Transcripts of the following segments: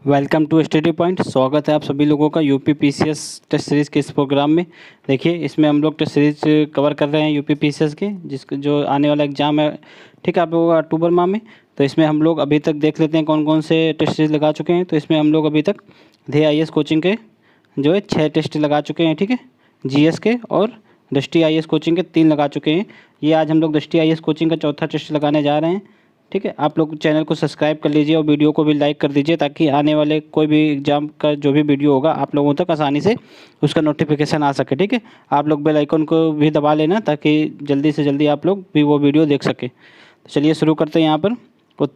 Welcome to study point. स्वागत है आप सभी लोगों का यूपी पीसीएस टेस्ट सीरीज़ के इस प्रोग्राम में। देखिए, इसमें हम लोग टेस्ट सीरीज कवर कर रहे हैं यूपी पीसीएस के, जिसको जो आने वाला एग्ज़ाम है, ठीक है, आप लोगों का अक्टूबर माह में। तो इसमें हम लोग अभी तक देख लेते हैं कौन कौन से टेस्ट सीरीज लगा चुके हैं। तो इसमें हम लोग अभी तक ध्येय IAS कोचिंग के जो है 6 टेस्ट लगा चुके हैं, ठीक है। GS के और दृष्टि IAS कोचिंग के 3 लगा चुके हैं। ये आज हम लोग दृष्टि IAS कोचिंग का चौथा टेस्ट लगाने जा रहे हैं, ठीक है। आप लोग चैनल को सब्सक्राइब कर लीजिए और वीडियो को भी लाइक कर दीजिए, ताकि आने वाले कोई भी एग्जाम का जो भी वीडियो होगा आप लोगों तक आसानी से उसका नोटिफिकेशन आ सके, ठीक है। आप लोग बेल आइकन को भी दबा लेना, ताकि जल्दी से जल्दी आप लोग भी वो वीडियो देख सकें। तो चलिए शुरू करते हैं। यहाँ पर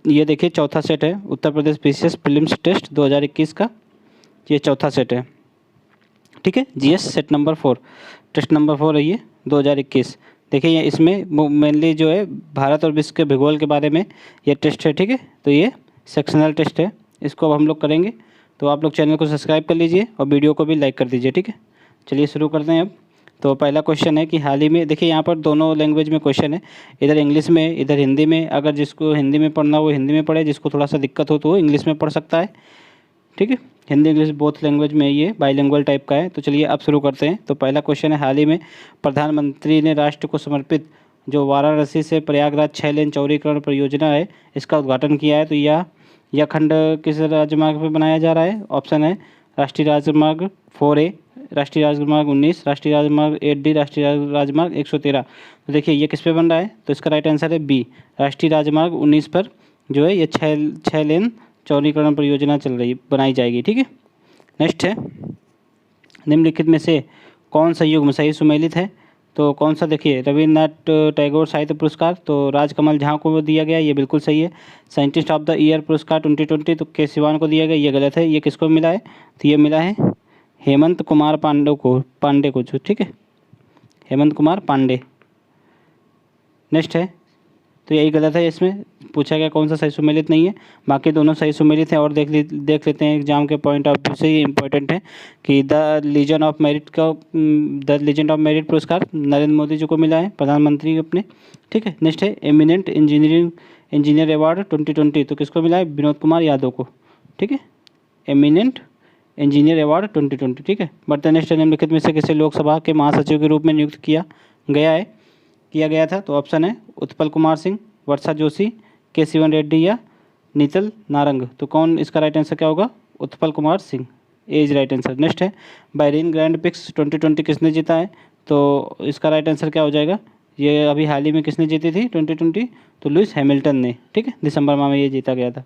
ये देखिए चौथा सेट है, Uttar Pradesh PCS prelims test 2021 का ये चौथा सेट है, ठीक है। GS set number 4, test number 4 है ये 2021। देखिए ये इसमें मेनली जो है भारत और विश्व के भूगोल के बारे में ये टेस्ट है, ठीक है। तो ये सेक्शनल टेस्ट है, इसको अब हम लोग करेंगे। तो आप लोग चैनल को सब्सक्राइब कर लीजिए और वीडियो को भी लाइक कर दीजिए, ठीक है। चलिए शुरू करते हैं अब। तो पहला क्वेश्चन है कि हाल ही में, देखिए यहाँ पर दोनों लैंग्वेज में क्वेश्चन है, इधर इंग्लिश में इधर हिंदी में। अगर जिसको हिंदी में पढ़ना हो वो हिंदी में पढ़े, जिसको थोड़ा सा दिक्कत हो तो वो इंग्लिश में पढ़ सकता है, ठीक है। हिंदी इंग्लिश बोथ लैंग्वेज में ये बाईलिंगुअल टाइप का है। तो चलिए अब शुरू करते हैं। तो पहला क्वेश्चन है, हाल ही में प्रधानमंत्री ने राष्ट्र को समर्पित जो वाराणसी से प्रयागराज 6 लेन चौड़ीकरण परियोजना है, इसका उद्घाटन किया है। तो यह खंड किस राजमार्ग पर बनाया जा रहा है? ऑप्शन है राष्ट्रीय राजमार्ग 4A, राष्ट्रीय राजमार्ग 19, राष्ट्रीय राजमार्ग 8D, राष्ट्रीय राजमार्ग 113। तो देखिए ये किस पे बन रहा है? तो इसका राइट आंसर है B, राष्ट्रीय राजमार्ग 19 पर जो है ये 6 लेन चौड़ीकरण परियोजना बनाई जाएगी, ठीक है। नेक्स्ट है, निम्नलिखित में से कौन सा युग्म सही सुमेलित है? तो कौन सा? देखिए रविन्द्रनाथ टैगोर साहित्य पुरस्कार तो राजकमल झा को दिया गया, ये बिल्कुल सही है। साइंटिस्ट ऑफ द ईयर पुरस्कार 2020 तो के सिवान को दिया गया, ये गलत है। ये किसको मिला है? तो ये मिला है हेमंत कुमार पांडे को, ठीक है, हेमंत कुमार पांडे। नेक्स्ट है, तो यही गलत है। इसमें पूछा गया कौन सा सही सुमेलित नहीं है, बाकी दोनों सही सुमेलित हैं। और देख लेते हैं एग्जाम के पॉइंट ऑफ व्यू से ये इंपॉर्टेंट है कि द लीजेंड ऑफ मेरिट पुरस्कार नरेंद्र मोदी जी को मिला है, प्रधानमंत्री अपने, ठीक है। नेक्स्ट है एमिनेंट इंजीनियर अवार्ड 2020 तो किसको मिला है? विनोद कुमार यादव को, ठीक है, एमिनेंट इंजीनियर अवार्ड 2020, ठीक है। बढ़ते नेक्स्ट, निम्नलिखित में से किसे लोकसभा के महासचिव के रूप में नियुक्त किया गया था? तो ऑप्शन है उत्पल कुमार सिंह, वर्षा जोशी, के सिवन रेड्डी या नीतल नारंग। तो कौन, इसका राइट आंसर क्या होगा? Utpal Kumar Singh is right answer. Next है, बहरीन ग्रैंड प्रिक्स 2020 किसने जीता है? तो इसका राइट आंसर क्या हो जाएगा? ये अभी हाल ही में किसने जीती थी 2020? तो लुइस हैमिल्टन ने, ठीक है, दिसंबर माह में ये जीता गया था।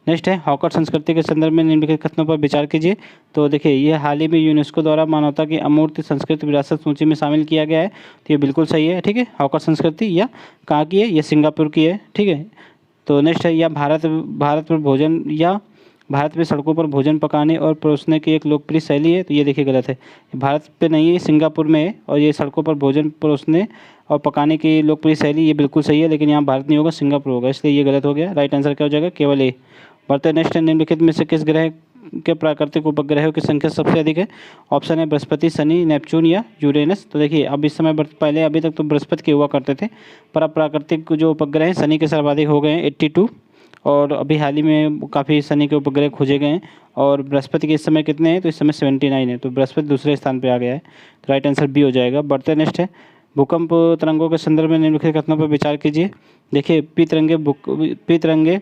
नेक्स्ट है, हॉकर संस्कृति के संदर्भ में निम्नलिखित कथनों पर विचार कीजिए। तो देखिए ये हाल ही में यूनेस्को द्वारा मानवता की अमूर्त संस्कृति विरासत सूची में शामिल किया गया है, तो ये बिल्कुल सही है, ठीक है। हॉकर संस्कृति या कहाँ की है? ये सिंगापुर की है, ठीक है। तो नेक्स्ट है, या भारत में सड़कों पर भोजन पकाने और परोसने की एक लोकप्रिय शैली है, तो ये देखिए गलत है। भारत पे नहीं है, सिंगापुर में है, और ये सड़कों पर भोजन परोसने और पकाने की लोकप्रिय शैली, ये बिल्कुल सही है, लेकिन यहाँ भारत नहीं होगा, सिंगापुर होगा, इसलिए ये गलत हो गया। राइट आंसर क्या हो जाएगा? केवल ए। बढ़ते नेक्स्ट, निम्नलिखित में से किस ग्रह के प्राकृतिक उपग्रहों की संख्या सबसे अधिक है? ऑप्शन है बृहस्पति, शनि, नेपच्यून या यूरेनस। तो देखिए अब इस समय पहले अभी तक तो बृहस्पति के हुआ करते थे, पर अब प्राकृतिक जो उपग्रह हैं शनि के सर्वाधिक हो गए हैं 82, और अभी हाल ही में काफ़ी शनि के उपग्रह खोजे गए हैं। और बृहस्पति के इस समय कितने हैं? तो इस समय 79 है, तो बृहस्पति दूसरे स्थान पर आ गया है, तो राइट आंसर बी हो जाएगा। बढ़ते नेक्स्ट है, भूकंप तरंगों के संदर्भ में निम्नलिखित कथनों पर विचार कीजिए। देखिए पी तरंगे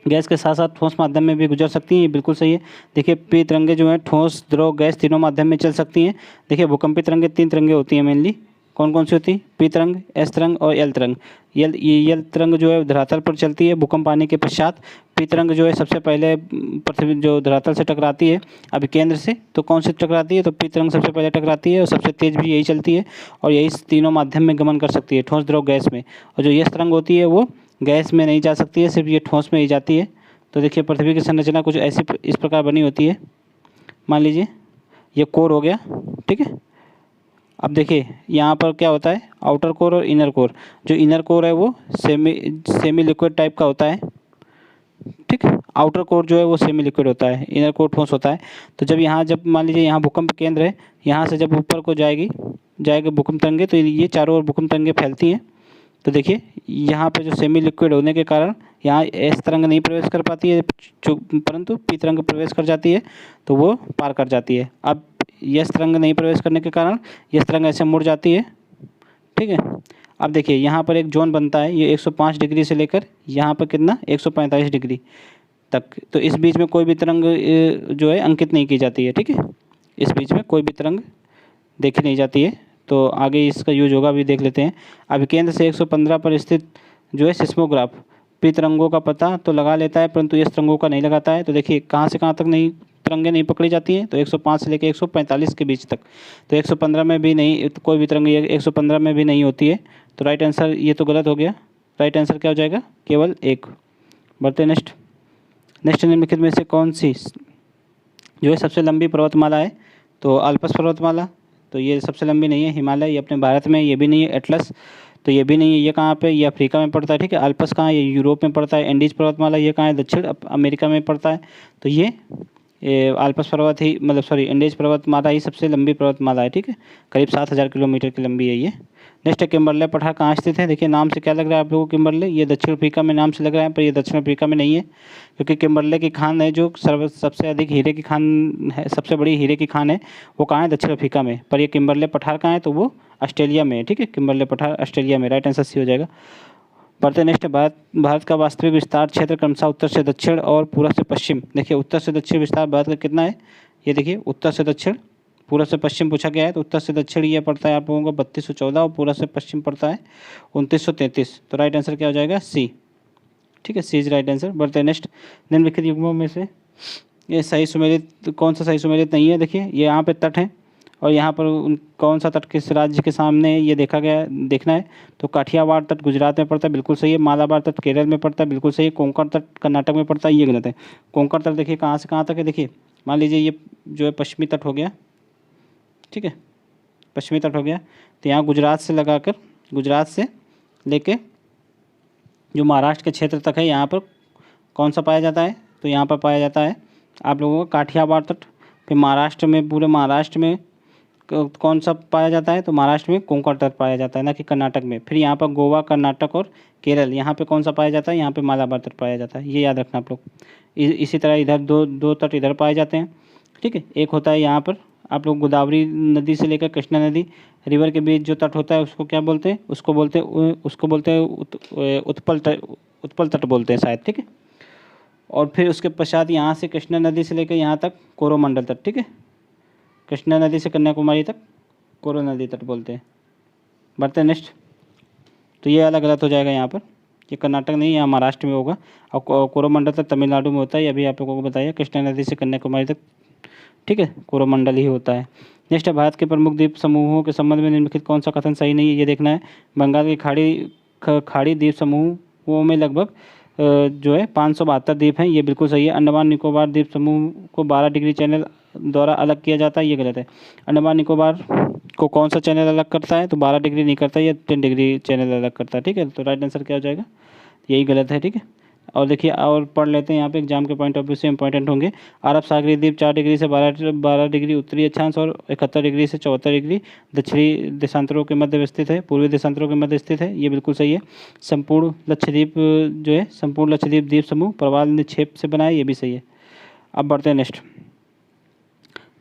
गैस के साथ साथ ठोस माध्यम में भी गुजर सकती हैं, ये बिल्कुल सही है। देखिए पी तरंगे जो है ठोस, द्रव, गैस तीनों माध्यम में चल सकती हैं। देखिए भूकंपी तरंगे 3 तरंगे होती हैं मेनली, कौन कौन सी होती हैं? पी तरंग, एस तरंग और एल तरंग। यल तरंग जो है धरातल पर चलती है भूकंप आने के पश्चात। पी तरंग जो है सबसे पहले पृथ्वी जो धरातल से टकराती है अभी केंद्र से, तो कौन से टकराती है? तो पी तरंग सबसे पहले टकराती है और सबसे तेज भी यही चलती है, और यही तीनों माध्यम में गमन कर सकती है, ठोस, द्रव, गैस में। और जो यस तरंग होती है वो गैस में नहीं जा सकती है, सिर्फ ये ठोस में ही जाती है। तो देखिए पृथ्वी की संरचना कुछ ऐसी इस प्रकार बनी होती है, मान लीजिए ये कोर हो गया, ठीक है। अब देखिए यहाँ पर क्या होता है, आउटर कोर और इनर कोर। जो इनर कोर है वो सेमी लिक्विड टाइप का होता है, ठीक है। आउटर कोर जो है वो सेमी लिक्विड होता है, इनर कोर ठोस होता है। तो जब मान लीजिए यहाँ भूकंप केंद्र है, यहाँ से जब ऊपर को जाएगी भूकंप तरंगे, तो ये चारों ओर भूकंप तरंगे फैलती हैं। तो देखिए यहाँ पे जो सेमी लिक्विड होने के कारण यहाँ एस तरंग नहीं प्रवेश कर पाती है परंतु पी तरंग प्रवेश कर जाती है तो वो पार कर जाती है। अब यस तरंग नहीं प्रवेश करने के कारण यस तरंग ऐसे मुड़ जाती है, ठीक है। अब देखिए यहाँ पर एक जोन बनता है, ये 105 डिग्री से लेकर यहाँ पर कितना 145 डिग्री तक, तो इस बीच में कोई भी तरंग जो है अंकित नहीं की जाती है, ठीक है। इस बीच में कोई भी तरंग देखी नहीं जाती है। तो आगे इसका यूज होगा अभी देख लेते हैं। अभी केंद्र से 115 पर स्थित जो है सिस्मोग्राफ पी तरंगों का पता तो लगा लेता है परंतु इस तरंगों का नहीं लगाता है। तो देखिए कहाँ से कहाँ तक नहीं तरंगें नहीं पकड़ी जाती हैं, तो 105 से लेकर 145 के बीच तक। तो 115 में भी नहीं, तो कोई भी तरंग 115 में भी नहीं होती है। तो राइट आंसर ये तो गलत हो गया। राइट आंसर क्या हो जाएगा, केवल एक। बढ़ते नेक्स्ट। नेक्स्ट निम्नलिखित में से कौन सी जो है सबसे लंबी पर्वतमाला है, तो अल्पस पर्वतमाला, तो ये सबसे लंबी नहीं है। हिमालय ये अपने भारत में, ये भी नहीं है। एटलस तो ये भी नहीं है। ये कहाँ पे, ये अफ्रीका में पड़ता है, ठीक है। अल्पस कहाँ है, ये यूरोप में पड़ता है। एंडीज पर्वतमाला ये कहाँ है, दक्षिण अमेरिका में पड़ता है। तो ये अल्पस पर्वत ही मतलब सॉरी एंडीज पर्वतमाला ही सबसे लंबी पर्वतमाला है, ठीक है। करीब 7000 किलोमीटर की लंबी है ये। नेक्स्ट है किम्बरले पठार कहाँ स्थित है। देखिए नाम से क्या लग रहा है आप लोगों को, किम्बरले ये दक्षिण अफ्रीका में नाम से लग रहा है, पर ये दक्षिण अफ्रीका में नहीं है, क्योंकि किम्बरले की खान है जो सबसे अधिक हीरे की खान है, सबसे बड़ी हीरे की खान है, वो कहाँ है, दक्षिण अफ्रीका में। पर ये किम्बरले पठार कहाँ है, तो वो ऑस्ट्रेलिया में है, ठीक है। किम्बरले पठार ऑस्ट्रेलिया में। राइट आंसर सी हो जाएगा। बढ़ते नेक्स्ट। भारत का वास्तविक विस्तार क्षेत्र क्रमशः उत्तर से दक्षिण और पूर्व से पश्चिम। देखिए उत्तर से दक्षिण विस्तार भारत का कितना है, ये देखिए उत्तर से दक्षिण, पूर्व से पश्चिम पूछा गया है। तो उत्तर से दक्षिण ये पड़ता है आप लोगों को 3214 और पूर्व से पश्चिम पड़ता है 2933। तो राइट आंसर क्या हो जाएगा, सी, ठीक है। सी इज राइट आंसर। बढ़ते नेक्स्ट। निम्नलिखित युग्मों में से ये सही सुमेलित कौन सा सही सुमेलित नहीं है। देखिए ये यहाँ पे तट है और यहाँ पर कौन सा तट किस राज्य के सामने है, ये देखना है। तो काठियावाड़ तट गुजरात में पड़ता है, बिल्कुल सही है। मालाबार तट केरल में पड़ता है, बिल्कुल सही है। कोंकण तट कर्नाटक में पड़ता है, ये गलत है। कोंकण तट देखिए कहाँ से कहाँ तक है। देखिए मान लीजिए ये जो है पश्चिमी तट हो गया, ठीक है, पश्चिमी तट हो गया। तो यहाँ गुजरात से लगाकर, गुजरात से लेके जो महाराष्ट्र के क्षेत्र तक है, यहाँ पर कौन सा पाया जाता है, तो यहाँ पर पाया जाता है आप लोगों का काठियावाड़ तट। फिर महाराष्ट्र में, पूरे महाराष्ट्र में कौन सा पाया जाता है, तो महाराष्ट्र में कोंकण तट पाया जाता है, ना कि कर्नाटक में। फिर यहाँ पर गोवा, कर्नाटक और केरल, यहाँ पे कौन सा पाया जाता है, यहाँ पे मालाबार तट पाया जाता है, ये याद रखना आप लोग। इसी तरह इधर दो तट इधर पाए जाते हैं, ठीक है। एक होता है यहाँ पर आप लोग गोदावरी नदी से लेकर कृष्णा नदी रिवर के बीच जो तट होता है उसको क्या बोलते हैं, उसको बोलते हैं उत्पल तट बोलते हैं शायद, ठीक है। और फिर उसके पश्चात यहाँ से कृष्णा नदी से लेकर यहाँ तक कोरोमंडल तट, ठीक है। कृष्णा नदी से कन्याकुमारी तक कोरो नदी तट बोलते हैं। बढ़ते हैं नेक्स्ट। तो ये अलग गलत हो जाएगा यहाँ पर, ये कर्नाटक नहीं, यहाँ महाराष्ट्र में होगा। और कोरोमंडल तक तमिलनाडु में होता है, ये अभी आप लोगों को बताया। कृष्णा नदी से कन्याकुमारी तक, ठीक है, कोरोमंडल ही होता है। नेक्स्ट है भारत के प्रमुख द्वीप समूहों के संबंध में निम्नलिखित कौन सा कथन सही नहीं है, ये देखना है। बंगाल की खाड़ी द्वीप समूहों में लगभग जो है 572 द्वीप हैं, ये बिल्कुल सही है। अंडमान निकोबार द्वीप समूह को 12 डिग्री चैनल द्वारा अलग किया जाता है, ये गलत है। अंडमान निकोबार को कौन सा चैनल अलग करता है, तो 12 डिग्री नहीं करता, ये 10 डिग्री चैनल अलग करता है, ठीक है। तो राइट आंसर क्या हो जाएगा, यही गलत है, ठीक है। और देखिए और पढ़ लेते हैं, यहाँ पे एग्जाम के पॉइंट ऑफ व्यू से इंपॉर्टेंट होंगे। अरब सागरीय द्वीप 4 डिग्री से 12 डिग्री उत्तरी अक्षांश और 71 डिग्री से 74 डिग्री दक्षिणी देशांतरों के मध्य स्थित है, पूर्वी देशांतरों के मध्य स्थित है, ये बिल्कुल सही है। संपूर्ण लक्षद्वीप जो है, संपूर्ण लक्षद्वीप द्वीप समूह प्रवाल निक्षेप से बना है, ये भी सही है। अब बढ़ते हैं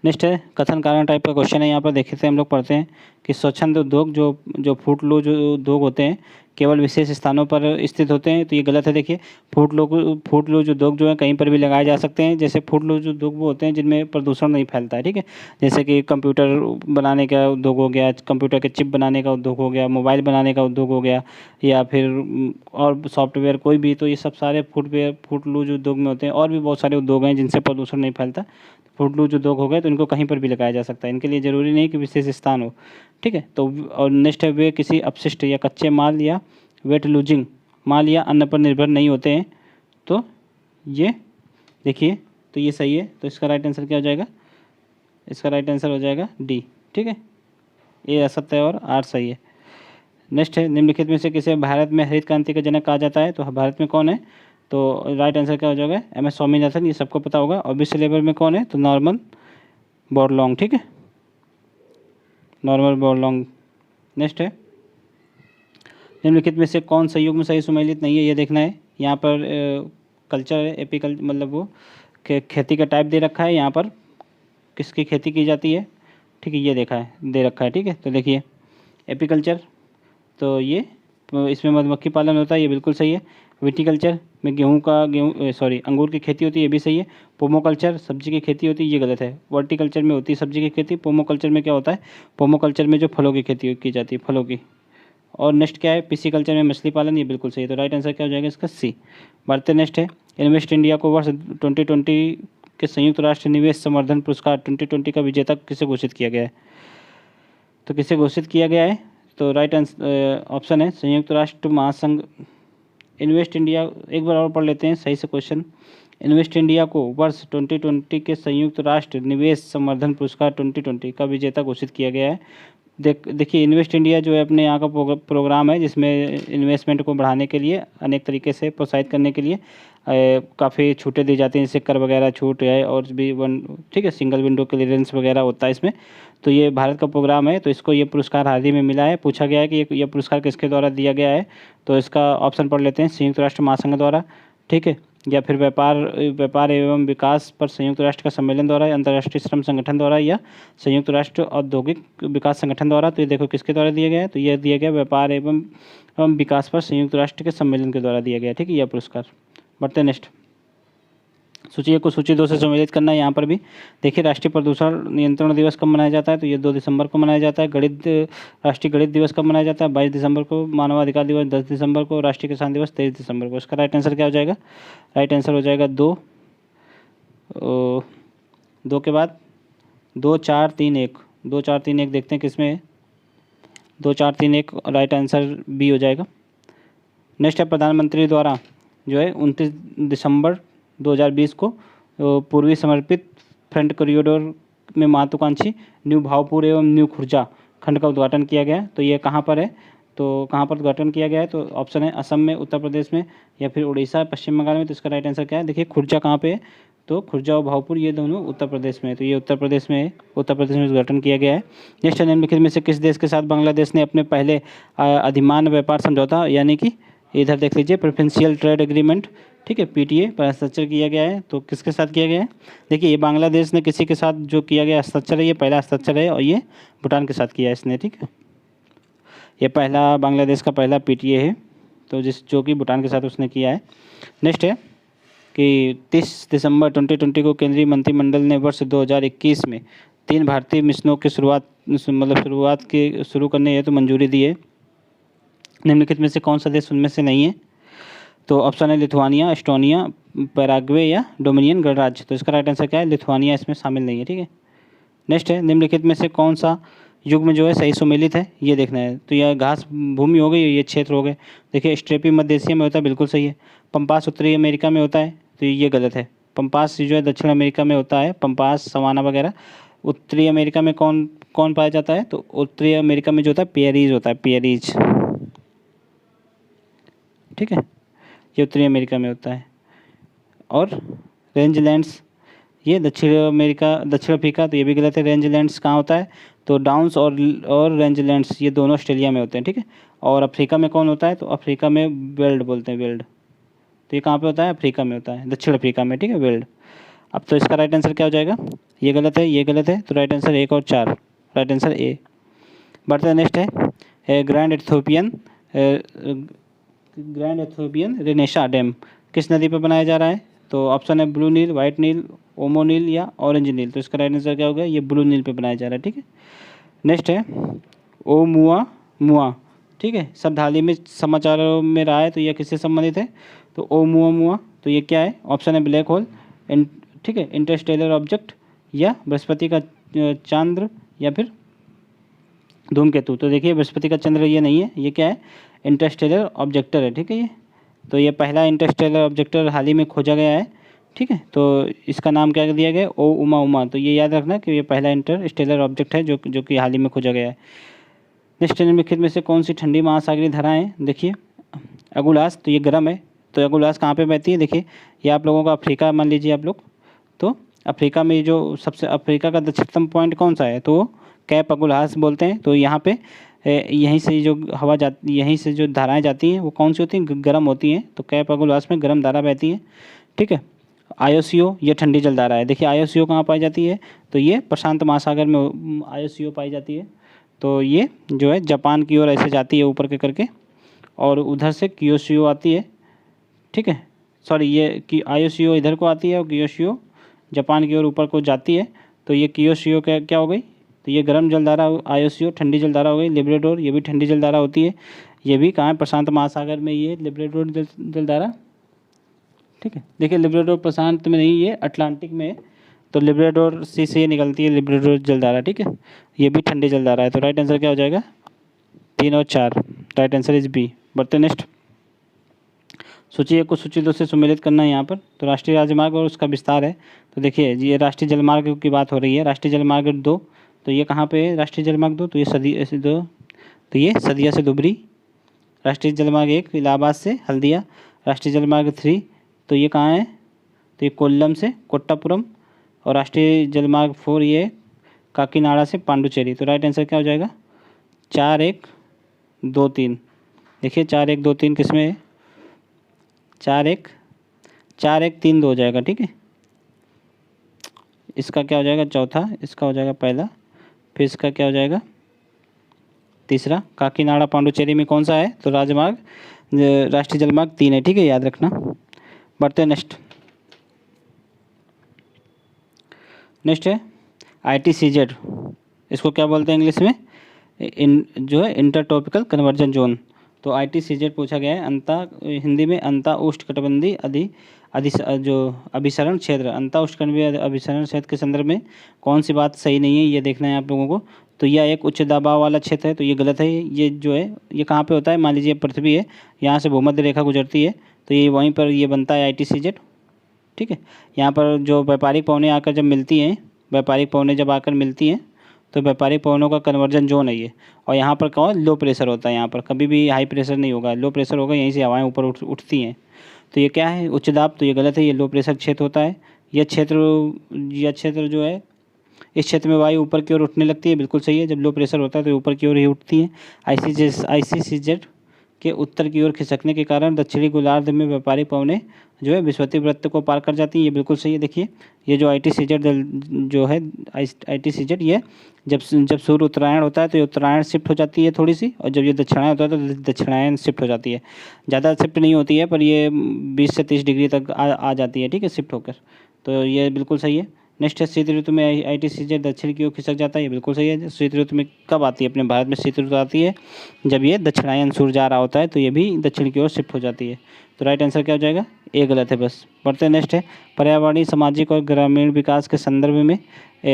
नेक्स्ट है कथन कारण टाइप का क्वेश्चन है। यहाँ पर देखते हैं हम लोग पढ़ते हैं कि स्वच्छंद उद्योग जो फूट लो जो उद्योग होते हैं केवल विशेष स्थानों पर स्थित होते हैं, तो ये गलत है। देखिए फूट लो जो उद्योग जो है कहीं पर भी लगाए जा सकते हैं। जैसे फूट लो जो उद्योग वो होते हैं जिनमें प्रदूषण नहीं फैलता है, ठीक है। जैसे कि कंप्यूटर बनाने का उद्योग हो गया, कंप्यूटर के चिप बनाने का उद्योग हो गया, मोबाइल बनाने का उद्योग हो गया, या फिर और सॉफ्टवेयर कोई भी, तो ये सब सारे फूट लो जो उद्योग में होते हैं। और भी बहुत सारे उद्योग हैं जिनसे प्रदूषण नहीं फैलता। फूट लो जो उद्योग हो गए तो इनको कहीं पर भी लगाया जा सकता है, इनके लिए ज़रूरी नहीं कि विशेष स्थान हो, ठीक है। तो और नेक्स्ट है वे किसी अपशिष्ट या कच्चे माल या वेट लूजिंग माल या अन्न पर निर्भर नहीं होते हैं, तो ये देखिए तो ये सही है। तो इसका राइट आंसर क्या हो जाएगा, इसका राइट आंसर हो जाएगा डी, ठीक है। ए असत्य है और आर सही है। नेक्स्ट है निम्नलिखित में से किसे भारत में हरित क्रांति का जनक कहा जाता है, तो भारत में कौन है, तो राइट आंसर क्या हो जाएगा एम एस स्वामीनाथन, ये सबको पता होगा। और विश्व लेवल में कौन है, तो नॉर्मन बोरलॉन्ग, ठीक है, नॉर्मन बोरलॉन्ग। नेक्स्ट है निम्नलिखित में से कौन संयुग्म सही सुमेलित नहीं है, ये देखना है। यहाँ पर कल्चर है, एपीकल्चर मतलब वो खेती का टाइप दे रखा है, यहाँ पर किसकी खेती की जाती है, ठीक है, ये देखा है दे रखा है, ठीक है। तो देखिए एपीकल्चर, तो ये इसमें मधुमक्खी पालन होता है, ये बिल्कुल सही है। विटीकल्चर में अंगूर की खेती होती है, ये भी सही है। पोमोकल्चर सब्जी की खेती होती है, ये गलत है। वर्टिकल्चर में होती है सब्जी की खेती, पोमोकल्चर में क्या होता है, पोमोकल्चर में जो फलों की खेती की जाती है, फलों की। और नेक्स्ट क्या है, पिसिकल्चर में मछली पालन, ये बिल्कुल सही है। तो राइट आंसर क्या हो जाएगा इसका, सी। बढ़ते नेक्स्ट है, इन्वेस्ट इंडिया को वर्ष 2020 के संयुक्त राष्ट्र निवेश संवर्धन पुरस्कार 2020 का विजेता किसे घोषित किया गया है, तो किसे घोषित किया गया है, तो राइट आंसर ऑप्शन है संयुक्त राष्ट्र महासंघ। इन्वेस्ट इंडिया, एक बार और पढ़ लेते हैं सही से क्वेश्चन। इन्वेस्ट इंडिया को वर्ष 2020 के संयुक्त राष्ट्र निवेश संवर्धन पुरस्कार 2020 का विजेता घोषित किया गया है। देखिए इन्वेस्ट इंडिया जो है अपने यहाँ का प्रोग्राम है, जिसमें इन्वेस्टमेंट को बढ़ाने के लिए अनेक तरीके से प्रोत्साहित करने के लिए काफ़ी छूटें दी जाती हैं, जैसे कर वगैरह छूट है, और भी ठीक है, सिंगल विंडो क्लियरेंस वगैरह होता है इसमें। तो ये भारत का प्रोग्राम है, तो इसको ये पुरस्कार हाल ही में मिला है। पूछा गया है कि ये पुरस्कार किसके द्वारा दिया गया है, तो इसका ऑप्शन पढ़ लेते हैं, संयुक्त राष्ट्र महासंघ द्वारा, ठीक है, या फिर व्यापार एवं विकास पर संयुक्त राष्ट्र का सम्मेलन द्वारा, अंतर्राष्ट्रीय श्रम संगठन द्वारा, या संयुक्त राष्ट्र औद्योगिक विकास संगठन द्वारा। तो ये देखो किसके द्वारा दिया गया है, तो ये दिया गया व्यापार एवं विकास पर संयुक्त राष्ट्र के सम्मेलन के द्वारा दिया गया, ठीक है, यह पुरस्कार। बढ़ते नेक्स्ट, सूची को सूची 2 से सम्मिलित करना है। यहाँ पर भी देखिए राष्ट्रीय प्रदूषण नियंत्रण दिवस कब मनाया जाता है, तो ये 2 दिसंबर को मनाया जाता है। राष्ट्रीय गणित दिवस कब मनाया जाता है, 22 दिसंबर को। मानवाधिकार दिवस 10 दिसंबर को। राष्ट्रीय किसान दिवस 23 दिसंबर को। इसका राइट आंसर क्या हो जाएगा, राइट आंसर हो जाएगा 2 के बाद 2 4 3 1, 2 4 3 1 देखते हैं किसमें है, 2 4 3 1 राइट आंसर बी हो जाएगा। नेक्स्ट है, प्रधानमंत्री द्वारा जो है 29 दिसंबर 2020 को पूर्वी समर्पित फ्रंट कॉरिडोर में महत्वाकांक्षी न्यू भावपुर एवं न्यू खुर्जा खंड का उद्घाटन किया गया है। तो ये कहाँ पर है, तो कहाँ पर उद्घाटन किया गया है, तो ऑप्शन है असम में, उत्तर प्रदेश में, या फिर उड़ीसा, पश्चिम बंगाल में। तो इसका राइट आंसर क्या है, देखिए खुर्जा कहाँ पे है, तो खुर्जा और भावपुर ये दोनों उत्तर प्रदेश में है, तो ये उत्तर प्रदेश में है, उत्तर प्रदेश में उद्घाटन किया गया है। नेक्स्ट, निम्नलिखित में से किस देश के साथ बांग्लादेश ने अपने पहले अधिमान्य व्यापार समझौता, यानी कि इधर देख लीजिए प्रेफरेंशियल ट्रेड एग्रीमेंट, ठीक है, पीटीए पर हस्ताक्षर किया गया है। तो किसके साथ किया गया है, देखिए ये बांग्लादेश ने किसी के साथ जो किया गया हस्ताक्षर है, ये पहला हस्ताक्षर है, और ये भूटान के साथ किया है इसने, ठीक है, ये पहला बांग्लादेश का पहला पीटीए है, तो जो कि भूटान के साथ उसने किया है। नेक्स्ट है कि 30 दिसंबर 2020 को केंद्रीय मंत्रिमंडल ने वर्ष 2021 में 3 भारतीय मिशनों की शुरू करने हेतु मंजूरी दी है। निम्नलिखित में से कौन सा देश उनमें से नहीं है, तो ऑप्शन है लिथुआनिया, एस्टोनिया, पैराग्वे या डोमिनियन गणराज्य। तो इसका राइट आंसर क्या है, लिथुआनिया इसमें शामिल नहीं है, ठीक है। नेक्स्ट है, निम्नलिखित में से कौन सा युग्म जो है सही सुमेलित है, ये देखना है। तो यह घास भूमि हो गई, ये क्षेत्र हो गए। देखिए स्ट्रेपी मध्य एशिया में होता है, बिल्कुल सही है। पंपास उत्तरी अमेरिका में होता है, तो ये गलत है। पंपास जो है दक्षिण अमेरिका में होता है, पंपास, सवाना वगैरह। उत्तरी अमेरिका में कौन कौन पाया जाता है, तो उत्तरी अमेरिका में जो होता है पेरीज होता है, पेरीज, ठीक है, ये उत्तरी अमेरिका में होता है। और रेंजलैंड्स ये दक्षिण अफ्रीका, तो ये भी गलत है। रेंजलैंड्स कहाँ होता है, तो डाउन्स और रेंजलैंड्स ये दोनों ऑस्ट्रेलिया में होते हैं, ठीक है। और अफ्रीका में कौन होता है, तो अफ्रीका में वेल्ड बोलते हैं, वेल्ड, तो ये कहाँ पे होता है, अफ्रीका में होता है, दक्षिण अफ्रीका में, ठीक है, वेल्ड। अब तो इसका राइट आंसर क्या हो जाएगा, ये गलत है, ये गलत है, तो राइट आंसर 1 और 4, राइट आंसर ए। बढ़ते नेक्स्ट है, ग्रैंड एथियोपियन रेनेसा डैम किस नदी पर बनाया जा रहा है, तो ऑप्शन है ब्लू नील, वाइट नील, ओमो नील या ऑरेंज नील। तो इसका राइट आंसर क्या हो गया, ये ब्लू नील पे बनाया जा रहा है, ठीक है। नेक्स्ट है ओमुआ, ठीक है, सब हाल ही में समाचारों में रहा है, तो यह किससे संबंधित है, तो ओमुआ, तो ये क्या है, ऑप्शन है ब्लैक होल, ठीक है, इंटरस्टेलर ऑब्जेक्ट, या बृहस्पति का चंद्र, या फिर धूमकेतु। तो देखिए बृहस्पति का चंद्र ये नहीं है, ये क्या है, इंटरस्टेलर ऑब्जेक्टर है, ठीक है ये। तो ये पहला इंटरस्टेलर ऑब्जेक्टर हाल ही में खोजा गया है, ठीक है। तो इसका नाम क्या दिया गया है, ओ उमा। तो ये याद रखना कि ये पहला इंटरस्टेलर ऑब्जेक्ट है जो कि हाल ही में खोजा गया है। नेक्स्ट, निम्नलिखित में से कौन सी ठंडी महासागरीय धाराएं, देखिए अगुलास, तो ये गर्म है, तो अगुलास कहाँ पे बहती है, देखिए ये आप लोगों का अफ्रीका मान लीजिए आप लोग, तो अफ्रीका में जो सबसे अफ्रीका का दक्षिणतम पॉइंट कौन सा है, तो कैप अगुलास बोलते हैं। तो यहाँ पे यहीं से जो हवा जाती, यहीं से जो धाराएं जाती हैं वो कौन सी होती हैं, गर्म होती हैं। तो कैप अगुलवास में गर्म धारा बहती है, ठीक है। आईओसीओ ये ठंडी जलधारा है। देखिए आईओसीओ कहाँ पाई जाती है, तो ये प्रशांत महासागर में आईओसीओ पाई जाती है। तो ये जो है जापान की ओर ऐसे जाती है ऊपर के करके, और उधर से कियोशियो आती है, ठीक है। सॉरी, ये कि आईओसीओ इधर को आती है और कियोशियो जापान की ओर ऊपर को जाती है। तो ये कियोशियो क्या हो गई, तो ये गर्म जलधारा, आईओसीओ ठंडी जलधारा हो गई। लिब्रेडोर ये भी ठंडी जलधारा होती है, ये भी कहाँ है, प्रशांत महासागर में ये लिब्रेडोर जलधारा, ठीक है। देखिए लिब्रेडोर प्रशांत में नहीं, ये अटलांटिक में है। तो लिब्रेडोर सी से ये निकलती है लिब्रेडोर जलधारा, ठीक है। ये भी ठंडी जलधारा है। तो राइट आंसर क्या हो जाएगा, 3 और 4, राइट आंसर इज बी। बढ़ते नेक्स्ट। सूची 1 को सूची 2 से सुमेलित करना है यहाँ पर। तो राष्ट्रीय राजमार्ग और उसका विस्तार है। तो देखिए ये राष्ट्रीय जलमार्ग की बात हो रही है, राष्ट्रीय जलमार्ग 2। तो ये कहाँ पे है राष्ट्रीय जलमार्ग 2, तो ये सदिया से 2, तो ये सदिया से धुबरी। राष्ट्रीय जलमार्ग 1 इलाहाबाद से हल्दिया। राष्ट्रीय जलमार्ग 3 तो ये कहाँ है, तो ये कोल्लम से कोट्टापुरम। और राष्ट्रीय जलमार्ग 4 ये काकीनाडा से पांडुचेरी। तो राइट आंसर क्या हो जाएगा, 4, 1, 2, 3। देखिए 4, 1, 2, 3 किस में है, 4, 1, 3, 2 हो जाएगा, ठीक है। इसका क्या हो जाएगा चौथा, इसका हो जाएगा पहला, फिर इसका क्या हो जाएगा तीसरा। काकीनाडा पांडुचेरी में कौन सा है, तो राजमार्ग राष्ट्रीय जलमार्ग 3 है, ठीक है, याद रखना। बढ़ते हैं नेक्स्ट। नेक्स्ट है ITCZ, इसको क्या बोलते हैं इंग्लिश में, जो है इंटरट्रॉपिकल कन्वर्जन जोन। तो ITCZ पूछा गया है, हिंदी में अंता उष्णकटिबंधीय जो अभिसरण क्षेत्र, अंता उष्णकटिबंधीय अभिसरण क्षेत्र के संदर्भ में कौन सी बात सही नहीं है, ये देखना है आप लोगों को। तो यह एक उच्च दबाव वाला क्षेत्र है, तो ये गलत है। ये जो है ये कहाँ पे होता है, मान लीजिए पृथ्वी है, यहाँ से भूमध्य रेखा गुजरती है, तो ये वहीं पर ये बनता है ITCZ, ठीक है। यहाँ पर जो व्यापारिक पवनें आकर जब मिलती हैं, व्यापारिक पवनें जब आकर मिलती हैं, तो व्यापारिक पवनों का कन्वर्जन जोन है ये। और यहाँ पर कौन लो प्रेशर होता है, यहाँ पर कभी भी हाई प्रेशर नहीं होगा, लो प्रेशर होगा, यहीं से हवाएं ऊपर उठती हैं। तो ये क्या है, उच्च दाब, तो ये गलत है, ये लो प्रेशर क्षेत्र होता है। यह क्षेत्र जो है, इस क्षेत्र में वायु ऊपर की ओर उठने लगती है, बिल्कुल सही है। जब लो प्रेशर होता है तो ऊपर की ओर ही उठती है। ICCZ के उत्तर की ओर खिसकने के कारण दक्षिणी गोलार्ध में व्यापारिक पवनें जो है विषुवतीय वृत्त को पार कर जाती है, ये बिल्कुल सही है। देखिए ये जो ITCZ जो है ITCZ, ये जब सूर्य उत्तरायण होता है तो ये उत्तरायण शिफ्ट हो जाती है थोड़ी सी, और जब ये दक्षिणायन होता है तो दक्षिणायन शिफ्ट हो जाती है। ज़्यादा शिफ्ट नहीं होती है, पर ये 20 से 30 डिग्री तक आ जाती है, ठीक है, शिफ्ट होकर। तो ये बिल्कुल सही है। नेक्स्ट है शीत ऋतु में ITCZ दक्षिण की ओर खिसक जाता है, ये बिल्कुल सही है। शीत ऋतु में कब आती है अपने भारत में, शीत ऋतु आती है जब ये दक्षिणायन सूर्य जा रहा होता है, तो ये भी दक्षिण की ओर शिफ्ट हो जाती है। तो राइट आंसर क्या हो जाएगा, ए गलत है बस। बढ़ते नेक्स्ट है पर्यावरणीय, सामाजिक और ग्रामीण विकास के संदर्भ में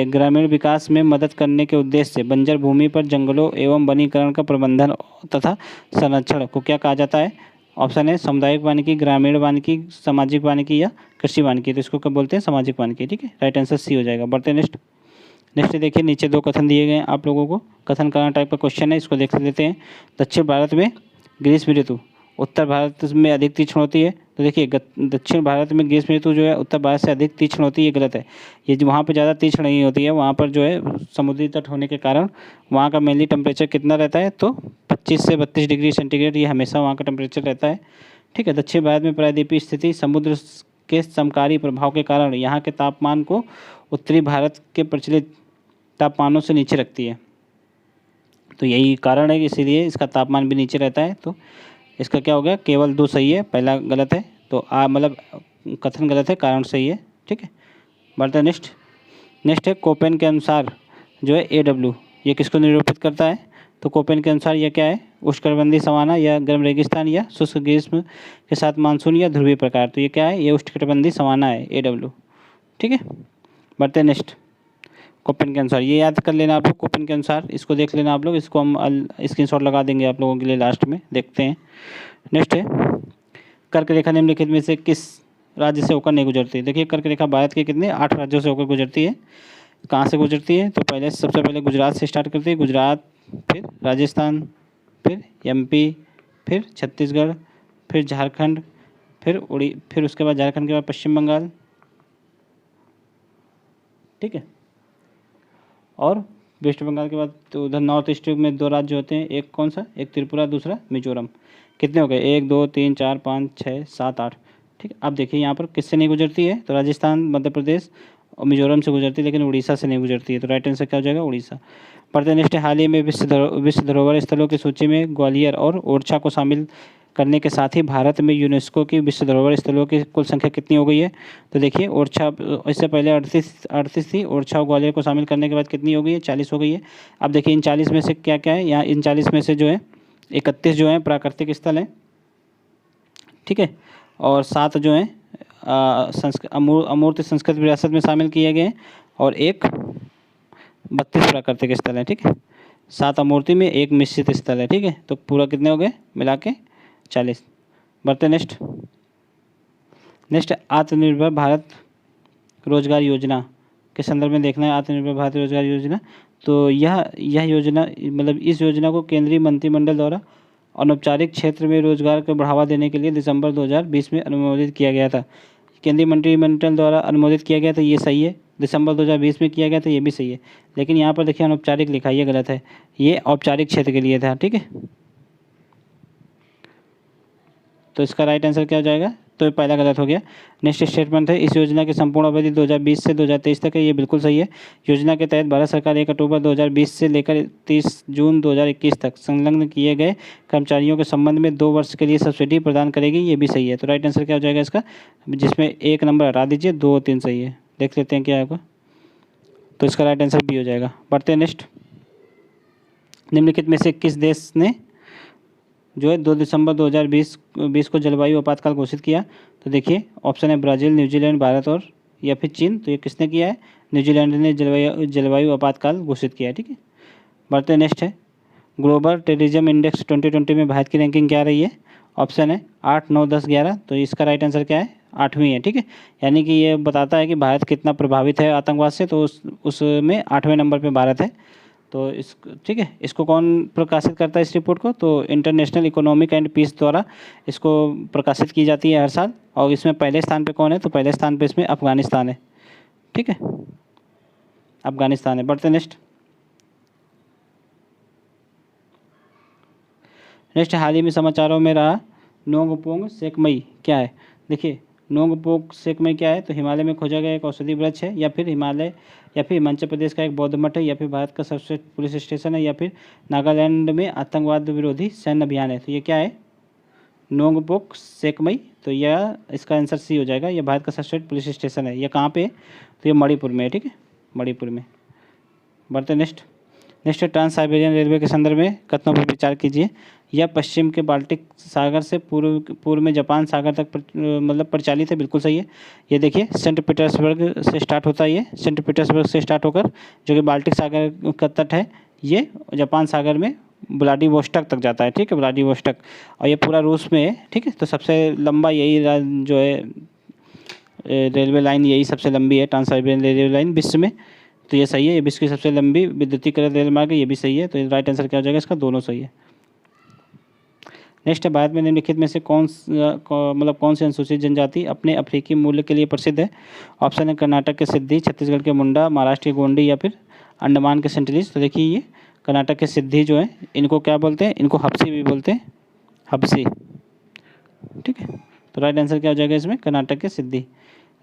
ग्रामीण विकास में मदद करने के उद्देश्य से बंजर भूमि पर जंगलों एवं वनीकरण का प्रबंधन तथा संरक्षण को क्या कहा जाता है। ऑप्शन है सामुदायिक वानिकी, ग्रामीण वानिकी, सामाजिक वानिकी या कृषि वानिकी। तो इसको क्या बोलते हैं, सामाजिक वानिकी, ठीक है। राइट आंसर सी हो जाएगा। बढ़ते नेक्स्ट देखिए नीचे 2 कथन दिए गए हैं आप लोगों को, कथन करना टाइप का क्वेश्चन है, इसको देख लेते हैं। दक्षिण भारत में ग्रीष्म ऋतु उत्तर भारत में अधिक तीक्ष्ण होती है। तो देखिए दक्षिण भारत में ग्रीष्म ऋतु जो है उत्तर भारत से अधिक तीक्ष्ण होती है, ये गलत है। ये जो वहाँ पर ज़्यादा तीक्ष्ण नहीं होती है, वहाँ पर जो है समुद्री तट होने के कारण वहाँ का मेनली टेम्परेचर कितना रहता है, तो 25 से 32 डिग्री सेंटीग्रेड ये हमेशा वहाँ का टेम्परेचर रहता है, ठीक है। दक्षिण भारत में प्रायद्वीपीय स्थिति समुद्र के समकारी प्रभाव के कारण यहाँ के तापमान को उत्तरी भारत के प्रचलित तापमानों से नीचे रखती है। तो यही कारण है कि इसीलिए इसका तापमान भी नीचे रहता है। तो इसका क्या हो गया, केवल 2 सही है, पहला गलत है। तो मतलब कथन गलत है, कारण सही है, ठीक है। बढ़ते नेक्स्ट है कोपेन के अनुसार जो है AW ये किसको निरूपित करता है। तो कोपेन के अनुसार यह क्या है, उष्णकटिबंधीय सवाना या गर्म रेगिस्तान या शुष्क ग्रीष्म के साथ मानसून या ध्रुवीय प्रकार। तो ये क्या है, ये उष्णकटिबंधीय सवाना है AW, ठीक है। बढ़ते नेक्स्ट कोपेन के अनुसार, ये याद कर लेना आप लोग, कोपेन के अनुसार इसको देख लेना आप लोग, इसको हम स्क्रीनशॉट लगा देंगे आप लोगों के लिए लास्ट में। देखते हैं नेक्स्ट है कर्क रेखा निम्नलिखित में से किस राज्य से होकर नहीं गुजरती। देखिए कर्क रेखा भारत के कितने 8 राज्यों से होकर गुजरती है। कहाँ से गुजरती है, तो सबसे पहले गुजरात से स्टार्ट करती है, गुजरात, फिर राजस्थान, फिर MP, फिर छत्तीसगढ़, फिर झारखंड, फिर उसके बाद झारखंड के बाद पश्चिम बंगाल, ठीक है, और वेस्ट बंगाल के बाद तो उधर नॉर्थ ईस्ट में 2 राज्य होते हैं, एक कौन सा, एक त्रिपुरा, दूसरा मिजोरम। कितने हो गए, 1 2 3 4 5 6 7 8। ठीक है, अब देखिए यहाँ पर किससे नहीं गुजरती है, तो राजस्थान, मध्य प्रदेश और मिजोरम से गुजरती है, लेकिन उड़ीसा से नहीं गुजरती है, तो राइट आंसर क्या हो जाएगा, उड़ीसा। पढ़ते नेक्स्ट, हाल ही में विश्व धरोहर स्थलों की सूची में ग्वालियर और ओरछा को शामिल करने के साथ ही भारत में यूनेस्को की विश्व धरोहर स्थलों की कुल संख्या कितनी हो गई है, तो देखिए ओरछा इससे पहले 38 थी, ओरछा और ग्वालियर को शामिल करने के बाद कितनी हो गई है, 40 हो गई है। अब देखिए इन 40 में से क्या क्या है, यहाँ इन 40 में से जो है 31 जो है प्राकृतिक स्थल हैं, ठीक है, और 7 जो हैं अमूर्त संस्कृत विरासत में शामिल किए गए हैं, और एक 32 प्राकृतिक स्थल है, ठीक है। 7 अमूर्ति में एक मिश्रित स्थल है, ठीक है, तो पूरा कितने हो गए मिला के 40। बढ़ते नेक्स्ट, आत्मनिर्भर भारत रोजगार योजना के संदर्भ में देखना है। आत्मनिर्भर भारत रोजगार योजना, तो यह योजना, मतलब इस योजना को केंद्रीय मंत्रिमंडल द्वारा अनौपचारिक क्षेत्र में रोजगार को बढ़ावा देने के लिए दिसंबर 2020 में अनुमोदित किया गया था। केंद्रीय मंत्रिमंडल द्वारा अनुमोदित किया गया था, ये सही है। दिसंबर 2020 में किया गया था, ये भी सही है। लेकिन यहाँ पर देखिए अनौपचारिक लिखा, ये गलत है, ये औपचारिक क्षेत्र के लिए था, ठीक है। तो इसका राइट आंसर क्या हो जाएगा, तो पहला गलत हो गया। नेक्स्ट स्टेटमेंट है, इस योजना की संपूर्ण अवधि 2020 से 2023 तक है, ये बिल्कुल सही है। योजना के तहत भारत सरकार 1 अक्टूबर 2020 से लेकर 30 जून 2021 तक संलग्न किए गए कर्मचारियों के संबंध में 2 वर्ष के लिए सब्सिडी प्रदान करेगी, ये भी सही है। तो राइट आंसर क्या हो जाएगा इसका, जिसमें 1 नंबर हटा दीजिए, 2 और 3 सही है। देख लेते हैं क्या होगा, तो इसका राइट आंसर बी हो जाएगा। बढ़ते हैं नेक्स्ट, निम्नलिखित में से किस देश ने जो है 2 दिसंबर 2020 को जलवायु आपातकाल घोषित किया, तो देखिए ऑप्शन है ब्राज़ील, न्यूजीलैंड, भारत और या फिर चीन। तो ये किसने किया है, न्यूजीलैंड ने जलवायु आपातकाल घोषित किया है, ठीक है। बढ़ते नेक्स्ट है, ग्लोबल टेररिज्म इंडेक्स 2020 में भारत की रैंकिंग क्या रही है, ऑप्शन है 8 9 10 11। तो इसका राइट आंसर क्या है, 8वीं है, ठीक है। यानी कि ये बताता है कि भारत कितना प्रभावित है आतंकवाद से, तो उसमें 8वें नंबर पर भारत है। तो इस, ठीक है, इसको कौन प्रकाशित करता है इस रिपोर्ट को, तो इंटरनेशनल इकोनॉमिक एंड पीस द्वारा इसको प्रकाशित की जाती है हर साल। और इसमें पहले स्थान पे कौन है, तो पहले स्थान पे इसमें अफगानिस्तान है, ठीक है, अफगानिस्तान है। बढ़ते नेक्स्ट, हाल ही में समाचारों में रहा नोंगपोंग सेकमई क्या है। देखिए नोंगपोंग सेकमई क्या है, तो हिमालय में खोजा गया एक औषधि वृक्ष है, या फिर हिमाचल प्रदेश का एक बौद्ध मठ है, या फिर भारत का सर्वश्रेष्ठ पुलिस स्टेशन है, या फिर नागालैंड में आतंकवाद विरोधी सैन्य अभियान है। तो ये क्या है, नोंगपोक सेकमई। तो यह इसका आंसर सी हो जाएगा, यह भारत का सर्वश्रेष्ठ पुलिस स्टेशन है। यह कहाँ पे है, तो ये मणिपुर में है, ठीक है, मणिपुर में। बढ़ते नेक्स्ट, ट्रांस साइबेरियन रेलवे के संदर्भ में कथनों पर विचार कीजिए। यह पश्चिम के बाल्टिक सागर से पूर्व में जापान सागर तक मतलब परिचालित है, बिल्कुल सही है। ये देखिए सेंट पीटर्सबर्ग से स्टार्ट होता है, ये सेंट पीटर्सबर्ग से स्टार्ट होकर जो कि बाल्टिक सागर का तट है, ये जापान सागर में व्लादिवोस्टॉक तक जाता है, ठीक है, व्लादिवोस्टॉक। और ये पूरा रूस में है, ठीक है। तो सबसे लंबा यही जो है रेलवे लाइन, यही सबसे लंबी है ट्रांस साइबेरियन रेलवे लाइन विश्व में। तो ये सही है, ये विश्व की सबसे लंबी विद्युतीकृत रेल मार्ग है, ये भी सही है। तो राइट आंसर क्या हो जाएगा इसका, दोनों सही है। नेक्स्ट है, भारत में निम्नलिखित में से कौन सी अनुसूचित जनजाति अपने अफ्रीकी मूल्य के लिए प्रसिद्ध है। ऑप्शन है कर्नाटक के सिद्धि, छत्तीसगढ़ के मुंडा, महाराष्ट्र के गोंडी, या फिर अंडमान के सेंटिलीज। तो देखिए ये कर्नाटक के सिद्धि जो है, इनको क्या बोलते हैं, इनको हब्सी भी बोलते हैं, हब्सी, ठीक है। तो राइट आंसर क्या हो जाएगा इसमें, कर्नाटक के सिद्धि।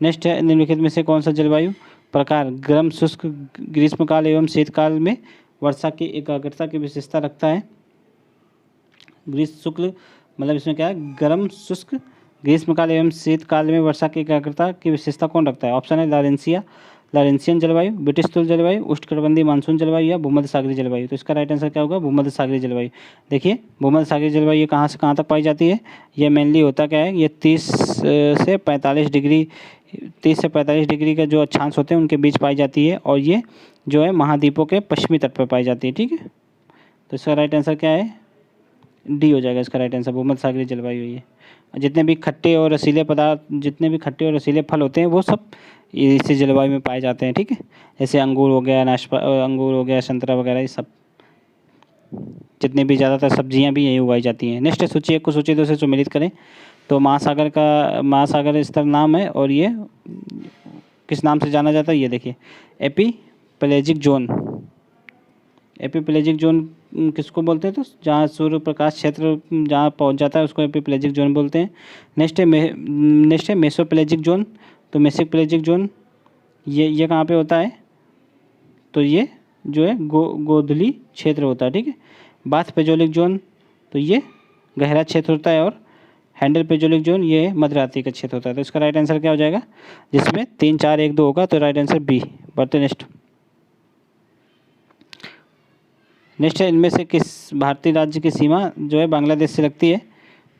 नेक्स्ट है, निम्नलिखित में से कौन सा जलवायु प्रकार गर्म शुष्क ग्रीष्मकाल एवं शीतकाल में वर्षा की एकाग्रता की विशेषता रखता है। ग्रीष्म शुक्ल मतलब इसमें क्या है, गर्म शुष्क ग्रीष्मकाल एवं शीतकाल में वर्षा की एकाग्रता की विशेषता कौन रखता है। ऑप्शन है लॉरेंसियन जलवायु, ब्रिटिश तुल जलवायु, उष्णकटिबंधीय मानसून जलवायु, या भूमध्य सागरीय जलवायु। तो इसका राइट आंसर क्या होगा, भूमध्य सागरीय जलवायु। देखिए भूमध्य सागरीय जलवायु कहाँ से कहाँ तक पाई जाती है, ये मेनली होता क्या है, ये 30 से 45 डिग्री का जो अक्षांश होते हैं उनके बीच पाई जाती है, और ये जो है महाद्वीपों के पश्चिमी तट पर पाई जाती है, ठीक है। तो इसका राइट आंसर क्या है, डी हो जाएगा इसका राइट आंसर, भूमध्य सागरीय जलवायु है। जितने भी खट्टे और रसीले फल होते हैं वो सब इसी जलवायु में पाए जाते हैं, ठीक है। जैसे अंगूर हो गया, संतरा वगैरह, ये सब जितने भी ज़्यादातर सब्जियां भी यही उगाई जाती हैं। नेक्स्ट सूची 1 को सूची 2 से सम्मिलित करें। तो महासागर स्तर नाम है, और ये किस नाम से जाना जाता है, ये देखिए एपीपेलेजिक जोन, एपिप्लेजिक जोन किसको बोलते हैं, तो जहाँ सूर्य प्रकाश क्षेत्र जहाँ पहुँच जाता है उसको एपिप्लेजिक जोन बोलते हैं। नेक्स्ट है मेसोप्लेजिक जोन। तो मेसोप्लेजिक जोन ये कहाँ पे होता है, तो ये जो है गोधुली क्षेत्र होता है, ठीक है। बाथ पेजोलिक जोन, तो ये गहरा क्षेत्र होता है। और हैंडल पेजोलिक जोन ये मध्यरात्रि का क्षेत्र होता है। तो इसका राइट आंसर क्या हो जाएगा, जिसमें 3 4 1 2 होगा, तो राइट आंसर बी। बढ़ते नेक्स्ट है, इनमें से किस भारतीय राज्य की सीमा जो है बांग्लादेश से लगती है,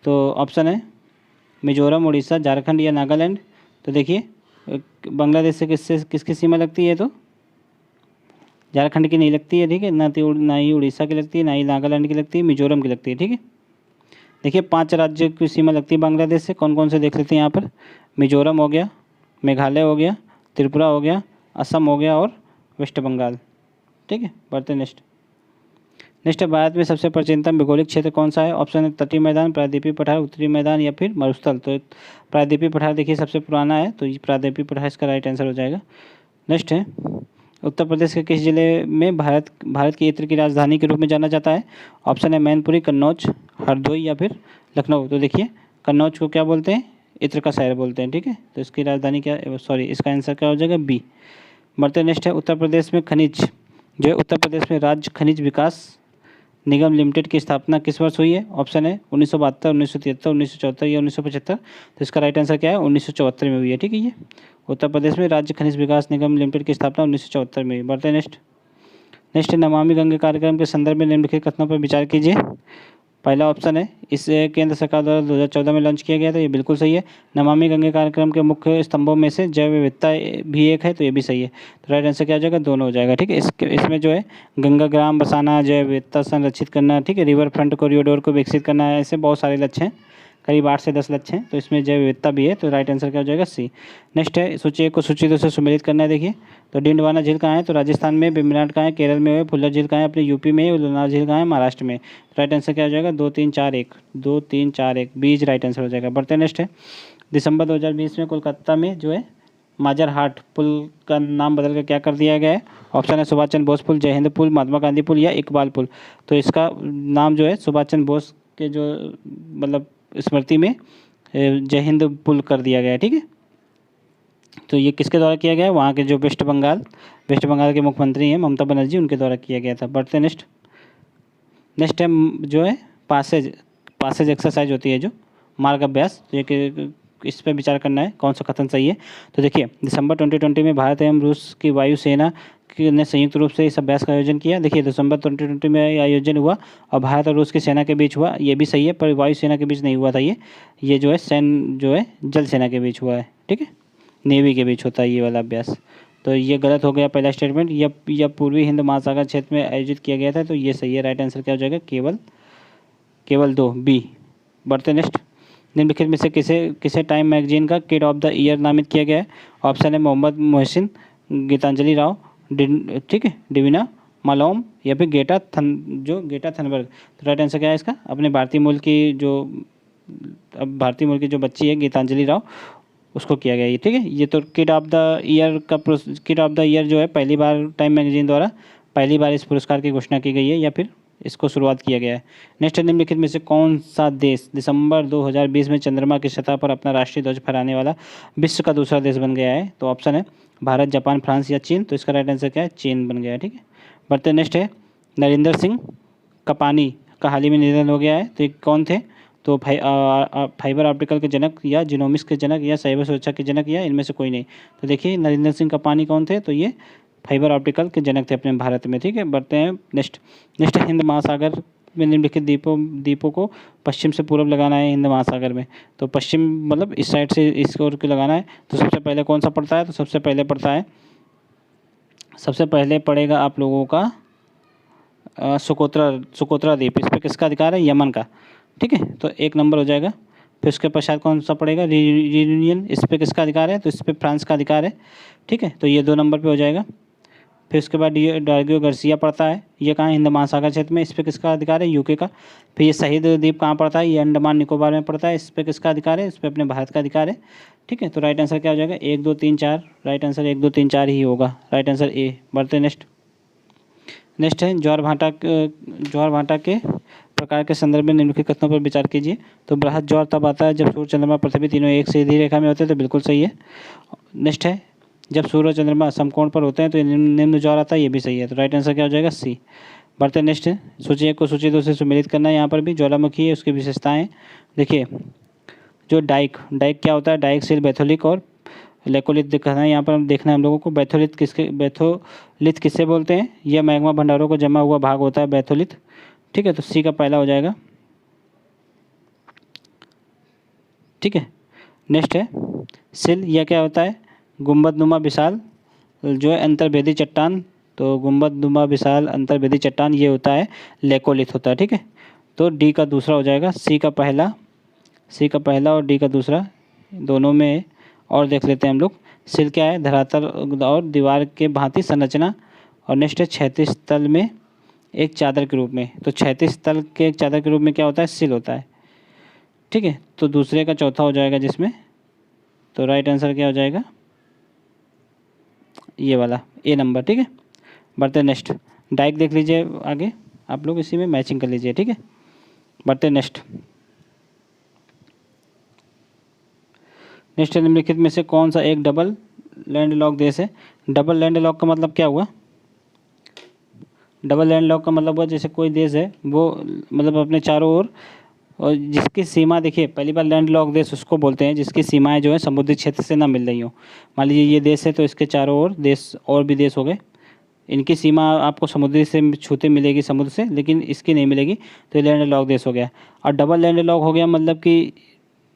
तो ऑप्शन है मिजोरम, उड़ीसा, झारखंड या नागालैंड। तो देखिए बांग्लादेश से किसकी सीमा लगती है, तो झारखंड की नहीं लगती है, ठीक है, ना ही उड़ीसा की लगती है, ना ही नागालैंड की लगती है, मिजोरम की लगती है, ठीक है। देखिए 5 राज्य की सीमा लगती है बांग्लादेश से, कौन कौन से देख लेते हैं यहाँ पर। मिजोरम हो गया, मेघालय हो गया, त्रिपुरा हो गया, असम हो गया और वेस्ट बंगाल, ठीक है। बढ़ते नेक्स्ट है, भारत में सबसे प्राचीनतम भौगोलिक क्षेत्र कौन सा है। ऑप्शन है तटीय मैदान, प्रायद्वीपीय पठार, उत्तरी मैदान या फिर मरुस्थल। तो प्रायद्वीपीय पठार देखिए सबसे पुराना है, तो ये प्रायद्वीपीय पठार इसका राइट आंसर हो जाएगा। नेक्स्ट है, उत्तर प्रदेश के किस जिले में भारत की इत्र की राजधानी के रूप में जाना जाता है। ऑप्शन है मैनपुरी, कन्नौज, हरदोई या फिर लखनऊ। तो देखिए कन्नौज को क्या बोलते हैं, इत्र का शहर बोलते हैं, ठीक है। तो इसकी राजधानी क्या, सॉरी इसका आंसर क्या हो जाएगा, बी। बढ़ते नेक्स्ट है, उत्तर प्रदेश में खनिज जो है, उत्तर प्रदेश में राज्य खनिज विकास निगम लिमिटेड की स्थापना किस वर्ष हुई है। ऑप्शन है 1972, 1973, 1974 या 1975। तो इसका राइट आंसर क्या है, 1974 में हुई है, ठीक है। ये उत्तर प्रदेश में राज्य खनिज विकास निगम लिमिटेड की स्थापना 1974 में हुई। बढ़ते नेक्स्ट नमामि गंगे कार्यक्रम के संदर्भ में निम्नलिखित कथनों पर विचार कीजिए। पहला ऑप्शन है इसे केंद्र सरकार द्वारा 2014 में लॉन्च किया गया था, ये बिल्कुल सही है। नमामि गंगे कार्यक्रम के मुख्य स्तंभों में से जैव विविधता भी एक है, तो ये भी सही है। तो राइट आंसर क्या हो जाएगा, दोनों हो जाएगा, ठीक है। इसमें जो है गंगा ग्राम बसाना, जैव विविधता संरक्षित करना, ठीक है, रिवर फ्रंट कॉरिडोर को विकसित करना है, ऐसे बहुत सारे लक्ष्य हैं, करीब 8 से 10 लक्ष्य हैं। तो इसमें जैव विविधता भी है, तो राइट आंसर क्या हो जाएगा, सी। नेक्स्ट है सूची 1 को सूची 2 से सम्मिलित करना है। देखिए तो डिंडवाना झील कहाँ है, तो राजस्थान में। बेम्बनाड कहाँ है, केरल में है। फुल्लर झील कहाँ है, अपने यूपी में है। लोनार झील कहाँ है, महाराष्ट्र में। राइट आंसर क्या हो जाएगा, 2 3 4 1, 2 3 4 1, बीज राइट आंसर हो जाएगा। बढ़ते नेक्स्ट है, दिसंबर 2020 में कोलकाता में जो है माजर हाट पुल का नाम बदल कर क्या कर दिया गया है। ऑप्शन है सुभाष चंद्र बोस पुल, जय हिंद पुल, महात्मा गांधी पुल या इकबाल पुल। तो इसका नाम जो है सुभाष चंद्र बोस के जो मतलब स्मृति में जय हिंद पुल कर दिया गया है, ठीक है। तो ये किसके द्वारा किया गया है, वहाँ के जो वेस्ट बंगाल के मुख्यमंत्री हैं ममता बनर्जी, उनके द्वारा किया गया था। बढ़ते नेक्स्ट है जो है पासेज एक्सरसाइज होती है जो मार्ग अभ्यास, तो ये इस पर विचार करना है कौन सा कथन सही है। तो देखिए दिसंबर 2020 में भारत एवं रूस की वायुसेना ने संयुक्त रूप से इस अभ्यास का आयोजन किया। देखिए दिसंबर 2020 में आयोजन हुआ और भारत और रूस की सेना के बीच हुआ, ये भी सही है, पर वायुसेना के बीच नहीं हुआ था। ये जो है जल सेना के बीच हुआ है, ठीक है, नेवी के बीच होता है ये वाला अभ्यास। तो ये गलत हो गया पहला स्टेटमेंट। यह पूर्वी हिंद महासागर क्षेत्र में आयोजित किया गया था, तो ये सही है। राइट आंसर क्या हो जाएगा, केवल 2, बी। बढ़ते नेक्स्ट, निम्नलिखित में से किसे टाइम मैगजीन का किड ऑफ द ईयर नामित किया गया है। ऑप्शन है मोहम्मद मोहसिन, गीतांजलि राव, ठीक है, डिविना मालोम या फिर गेटा थनबर्ग। तो राइट आंसर क्या है इसका, अपने भारतीय मूल की जो बच्ची है गीतांजलि राव, उसको किया गया ये, ठीक है। ये तो किड ऑफ द ईयर जो है पहली बार टाइम मैगजीन द्वारा पहली बार इस पुरस्कार की घोषणा की गई है या फिर इसको शुरुआत किया गया है। नेक्स्ट निम्नलिखित में से कौन सा देश दिसंबर 2020 में चंद्रमा की सतह पर अपना राष्ट्रीय ध्वज फहराने वाला विश्व का दूसरा देश बन गया है। तो ऑप्शन है भारत, जापान, फ्रांस या चीन। तो इसका राइट आंसर क्या है, चीन बन गया है, ठीक है। बढ़ते नेक्स्ट है, नरेंद्र सिंह कपानी का हाल ही में निधन हो गया है, तो ये कौन थे। तो फाइबर ऑप्टिकल के जनक या जीनोमिक्स के जनक या साइबर सुरक्षा के जनक या इनमें से कोई नहीं। तो देखिए नरेंद्र सिंह कपानी कौन थे, तो ये फाइबर ऑप्टिकल के जनक थे अपने भारत में, ठीक है। बढ़ते हैं नेक्स्ट हिंद महासागर में निम्नलिखित द्वीपों को पश्चिम से पूर्व लगाना है हिंद महासागर में। तो पश्चिम मतलब इस साइड से इस ओर के लगाना है। तो सबसे पहले कौन सा पड़ता है, तो सबसे पहले पड़ेगा आप लोगों का सुकोत्रा द्वीप। इस पर किसका अधिकार है, यमन का, ठीक है। तो 1 नंबर हो जाएगा। फिर उसके पश्चात कौन सा पड़ेगा, रियूनियन, इस पर किसका अधिकार है, तो इस पर फ्रांस का अधिकार है, ठीक है। तो ये 2 नंबर पे हो जाएगा। फिर उसके बाद ये डार्गियो गार्सिया पड़ता है, ये कहाँ, हिंद महासागर क्षेत्र में, इस पर किसका अधिकार है, यूके का। फिर ये शहीद द्वीप कहाँ पड़ता है, ये अंडमान निकोबार में पड़ता है, इस पर किसका अधिकार है, इस पर अपने भारत का अधिकार है, ठीक है। तो राइट आंसर क्या हो जाएगा, 1 2 3 4, राइट आंसर 1 2 3 4 ही होगा, राइट आंसर ए। बढ़ते नेक्स्ट, नेक्स्ट है ज्वार भाटा के प्रकार के संदर्भ में निम्नलिखित कथनों पर विचार कीजिए। तो बृहद ज्वार तब आता है जब सूर्य चंद्रमा पृथ्वी तीनों एक सीधी रेखा में होते हैं, तो बिल्कुल सही है। नेक्स्ट है जब सूर्य चंद्रमा समकोण पर होते हैं तो निम्न ज्वार आता है, ये भी सही है। तो राइट आंसर क्या हो जाएगा? सी। बढ़ते नेक्स्ट है सूची 1 को सूची 2 से सुमेलित करना है। यहाँ पर भी ज्वालामुखी है, उसकी विशेषताएं देखिए। जो डाइक क्या होता है? डाइक बैथोलिक और लेकोलिथ दिखाना है। यहाँ पर हम देखना है हम लोगों को बैथोलिथ किससे बोलते हैं? यह मैग्मा भंडारों को जमा हुआ भाग होता है बैथोलिथ। ठीक है, तो सी का पहला हो जाएगा। ठीक है, नेक्स्ट है सिल, यह क्या होता है? गुंबदनुमा विशाल जो है अंतर्भेदी चट्टान। तो गुंबदनुमा विशाल अंतर्भेदी चट्टान ये होता है लेकोलिथ होता है। ठीक है, तो डी का दूसरा हो जाएगा। सी का पहला और डी का दूसरा दोनों में। और देख लेते हैं हम लोग। सिल क्या है? धरातल और दीवार के भांति संरचना। और नेक्स्ट है क्षैतिज तल में एक चादर के रूप में। तो क्षैतिज तल के एक चादर के रूप में क्या होता है? सिल होता है। ठीक है, तो दूसरे का चौथा हो जाएगा जिसमें। तो राइट आंसर क्या हो जाएगा? ये वाला ए नंबर। ठीक है, बढ़ते नेक्स्ट। डाइक देख लीजिए आगे, आप लोग इसी में मैचिंग कर लीजिए। ठीक है, बढ़ते नेक्स्ट। निम्नलिखित में से कौन सा एक डबल लैंडलॉक देश है? डबल लैंडलॉक का मतलब क्या हुआ? डबल लैंडलॉक का मतलब हुआ जैसे कोई देश है वो मतलब अपने चारों ओर और जिसकी सीमा देखिए, पहली बार लैंडलॉक देश उसको बोलते हैं जिसकी सीमाएं जो है समुद्री क्षेत्र से ना मिल रही हो। मान लीजिए ये देश है तो इसके चारों ओर देश और भी देश हो गए, इनकी सीमा आपको समुद्री से छूते मिलेगी समुद्र से, लेकिन इसकी नहीं मिलेगी, तो ये लैंडलॉक देश हो गया। और डबल लैंडलॉक हो गया मतलब कि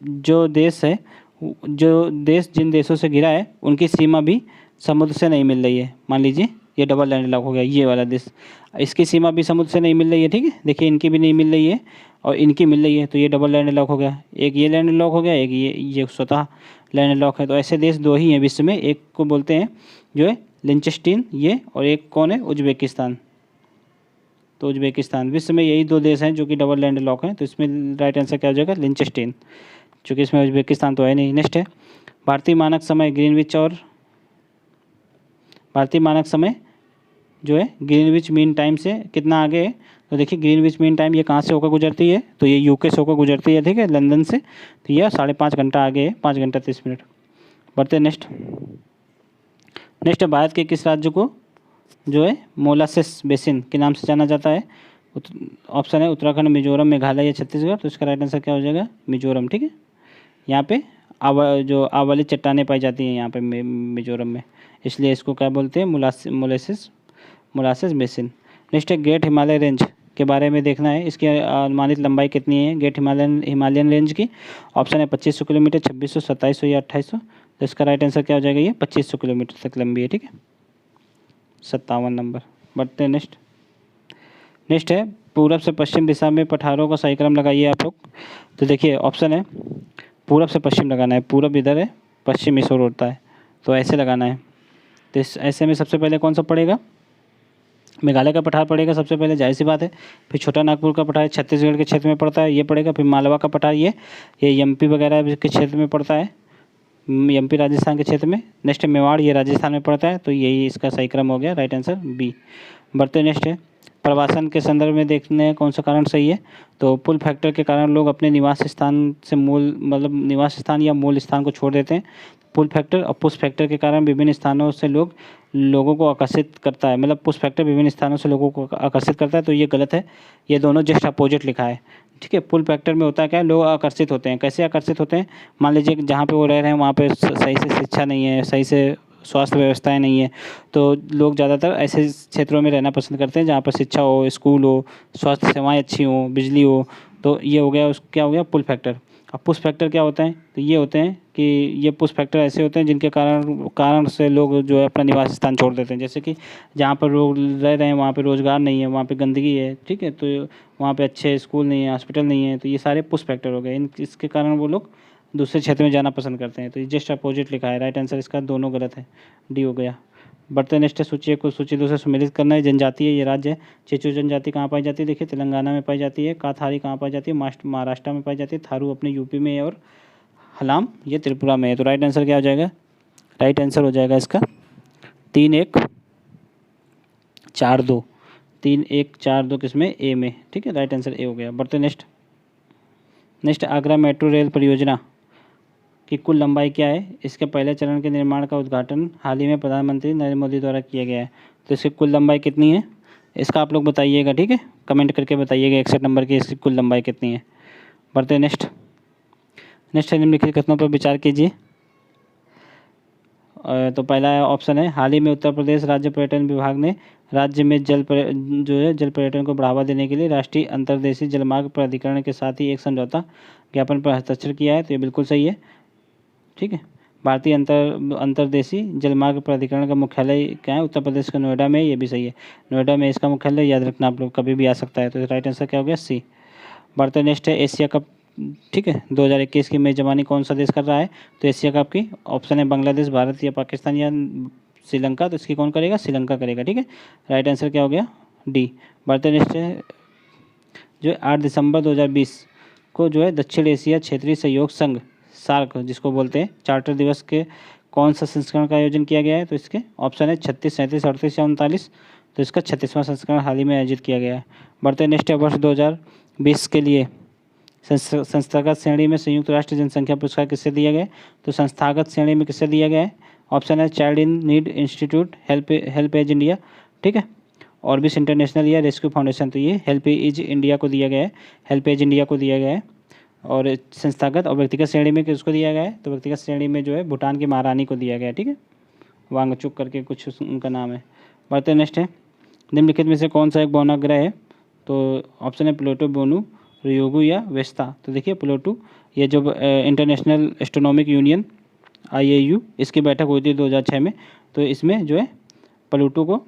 जो देश है, जो देश जिन देशों से घिरा है उनकी सीमा भी समुद्र से नहीं मिल रही है। मान लीजिए ये डबल लैंडलॉक हो गया, ये वाला देश, इसकी सीमा भी समुद्र से नहीं मिल रही है। ठीक है, देखिए इनकी भी नहीं मिल रही है और इनकी मिल रही है, तो ये डबल लैंडलॉक हो गया। एक ये लैंडलॉक हो गया, एक ये स्वतः लैंडलॉक है। तो ऐसे देश दो ही हैं विश्व में, एक को बोलते हैं जो है लिंचेस्टीन ये, और एक कौन है? उज्बेकिस्तान। तो उज्बेकिस्तान, विश्व में यही दो देश हैं जो कि डबल लैंडलॉक हैं। तो इसमें राइट आंसर क्या हो जाएगा? लिंचेस्टीन, चूँकि इसमें उज्बेकिस्तान तो है नहीं। नेक्स्ट है भारतीय मानक समय ग्रीनविच और भारतीय मानक समय जो है ग्रीनविच मीन टाइम से कितना आगे है? तो देखिए ग्रीनविच मीन टाइम ये कहाँ से होकर गुजरती है? तो ये यूके से होकर गुजरती है। ठीक है, लंदन से। तो यह 5.5 घंटा आगे है, 5 घंटा 30 मिनट। बढ़ते नेक्स्ट है भारत के किस राज्य को जो है मोलासेस बेसिन के नाम से जाना जाता है? ऑप्शन है उत्तराखंड, मिजोरम, मेघालय या छत्तीसगढ़। तो इसका राइट आंसर क्या हो जाएगा? मिजोरम। ठीक है, यहाँ पे जो आवाली चट्टानें पाई जाती हैं यहाँ पे मिजोरम में, इसलिए इसको क्या बोलते हैं? Molasses basin. नेक्स्ट है ग्रेट हिमालय रेंज के बारे में देखना है, इसकी अनुमानित लंबाई कितनी है ग्रेट हिमालयन रेंज की? ऑप्शन है 2500 किलोमीटर, 2600, 2700 या 2800। तो इसका राइट आंसर क्या हो जाएगा? ये 2500 किलोमीटर तक लंबी है। ठीक है, 57 नंबर। बढ़ते हैं नेक्स्ट है पूरब से पश्चिम दिशा में पठारों का सही क्रम लगाइए आप लोग। तो देखिए ऑप्शन है पूरब से पश्चिम लगाना है, पूरब इधर है, पश्चिम इस ओर होता है, तो ऐसे लगाना है। तो इस ऐसे में सबसे पहले कौन सा पड़ेगा? मेघालय का पठार पड़ेगा सबसे पहले, जाहिर सी बात है। फिर छोटा नागपुर का पठार छत्तीसगढ़ के क्षेत्र में पड़ता है, ये पड़ेगा। फिर मालवा का पठार ये एमपी वगैरह के क्षेत्र में पड़ता है, एमपी राजस्थान के क्षेत्र में। नेक्स्ट है मेवाड़, ये राजस्थान में पड़ता है, तो यही इसका सही क्रम हो गया, राइट आंसर बी। बढ़ते नेक्स्ट है प्रवासन के संदर्भ में देखने कौन सा कारण सही है? तो पुल फैक्टर के कारण लोग अपने निवास स्थान से निवास स्थान या मूल स्थान को छोड़ देते हैं। पुल फैक्टर और पुश फैक्टर के कारण विभिन्न स्थानों से लोगों को आकर्षित करता है, मतलब पुश फैक्टर विभिन्न स्थानों से लोगों को आकर्षित करता है, तो ये गलत है, ये दोनों जस्ट अपोजिट लिखा है। ठीक है, पुल फैक्टर में होता है क्या? लोग आकर्षित होते हैं। कैसे आकर्षित होते हैं? मान लीजिए जहाँ पे वो रह रहे हैं वहाँ पे सही से शिक्षा नहीं है, सही से स्वास्थ्य व्यवस्थाएं नहीं है, तो लोग ज़्यादातर ऐसे क्षेत्रों में रहना पसंद करते हैं जहाँ पर शिक्षा हो, स्कूल हो, स्वास्थ्य सेवाएं अच्छी हो, बिजली हो। तो ये हो गया क्या हो गया? Pull factor. अब पुश फैक्टर क्या होता है? तो ये होते हैं कि ये पुश फैक्टर ऐसे होते हैं जिनके कारण से लोग जो है अपना निवास स्थान छोड़ देते हैं। जैसे कि जहाँ पर लोग रह रहे हैं वहाँ पे रोज़गार नहीं है, वहाँ पे गंदगी है, ठीक है, तो वहाँ पे अच्छे स्कूल नहीं है, हॉस्पिटल नहीं है, तो ये सारे पुश फैक्टर हो गए। इसके कारण वो लोग दूसरे क्षेत्र में जाना पसंद करते हैं। तो ये जस्ट अपोजिट लिखा है, राइट आंसर इसका दोनों गलत है, डी हो गया। बढ़ते नेक्स्ट है सूची को सूची 2 से सम्मिलित करना है। जनजाति है, ये राज्य है। चेचू जनजाति कहाँ पाई जाती है? देखिए तेलंगाना में पाई जाती है। काथारी कहाँ पाई जाती है? महाराष्ट्र में पाई जाती है। थारू अपने यूपी में है और हलाम ये त्रिपुरा में है। तो राइट आंसर क्या हो जाएगा? राइट आंसर हो जाएगा इसका 3-1-4-2 3 1 4 2 किसमें, ए में, ठीक है, राइट आंसर ए हो गया। बढ़ते नेक्स्ट आगरा मेट्रो रेल परियोजना की कुल लंबाई क्या है? इसके पहले चरण के निर्माण का उद्घाटन हाल ही में प्रधानमंत्री नरेंद्र मोदी द्वारा किया गया है। तो इसकी कुल लंबाई कितनी है, इसका आप लोग बताइएगा, ठीक है, कमेंट करके बताइएगा 61 नंबर की इसकी कुल लंबाई कितनी है। बढ़ते नेक्स्ट निम्नलिखित कथनों पर विचार कीजिए। तो पहला ऑप्शन है, हाल ही में उत्तर प्रदेश राज्य पर्यटन विभाग ने राज्य में जल पर्यटन को बढ़ावा देने के लिए राष्ट्रीय अंतर्देशीय जलमार्ग प्राधिकरण के साथ ही एक समझौता ज्ञापन पर हस्ताक्षर किया है। तो ये बिल्कुल सही है, ठीक है। भारतीय अंतर्देशीय जलमार्ग प्राधिकरण का मुख्यालय क्या है? उत्तर प्रदेश का नोएडा में, ये भी सही है, नोएडा में इसका मुख्यालय, याद रखना आप लोग, कभी भी आ सकता है। तो राइट आंसर क्या हो गया? सी। बढ़ते नेक्स्ट है एशिया कप, ठीक है, 2021 की मेजबानी कौन सा देश कर रहा है? तो एशिया कप की ऑप्शन है बांग्लादेश, भारत या पाकिस्तान या श्रीलंका। तो इसकी कौन करेगा? श्रीलंका करेगा, ठीक है, राइट आंसर क्या हो गया? डी। बढ़ते नेक्स्ट है जो 8 दिसंबर 2020 को जो है दक्षिण एशिया क्षेत्रीय सहयोग संघ सार्क जिसको बोलते हैं चार्टर दिवस के कौन सा संस्करण का आयोजन किया गया है? तो इसके ऑप्शन है 36 37 38 या 39। तो इसका 36वां संस्करण हाल ही में आयोजित किया गया है। बढ़ते नेक्स्ट है वर्ष 2020 के लिए संस्थागत श्रेणी में संयुक्त राष्ट्र जनसंख्या पुरस्कार किससे दिया गया है? तो संस्थागत श्रेणी में किससे दिया गया है? ऑप्शन है child in need institute, help age India, ठीक है, ऑर्बिस इंटरनेशनल या रेस्क्यू फाउंडेशन। तो ये हेल्प एज इंडिया को दिया गया है, हेल्प एज इंडिया को दिया गया है। और संस्थागत और व्यक्तिगत श्रेणी में किसको दिया गया है? तो व्यक्तिगत श्रेणी में जो है भूटान की महारानी को दिया गया है, ठीक है, वांगचुक करके कुछ उनका नाम है। बढ़ते नेक्स्ट है निम्नलिखित में से कौन सा एक बौनाग्रह है? तो ऑप्शन है प्लूटो, बोनू, रियोगु या वेस्ता। तो देखिए प्लूटो, ये जो इंटरनेशनल एस्ट्रोनॉमिक यूनियन IAU इसकी बैठक हुई थी 2006 में। तो इसमें जो है प्लूटो को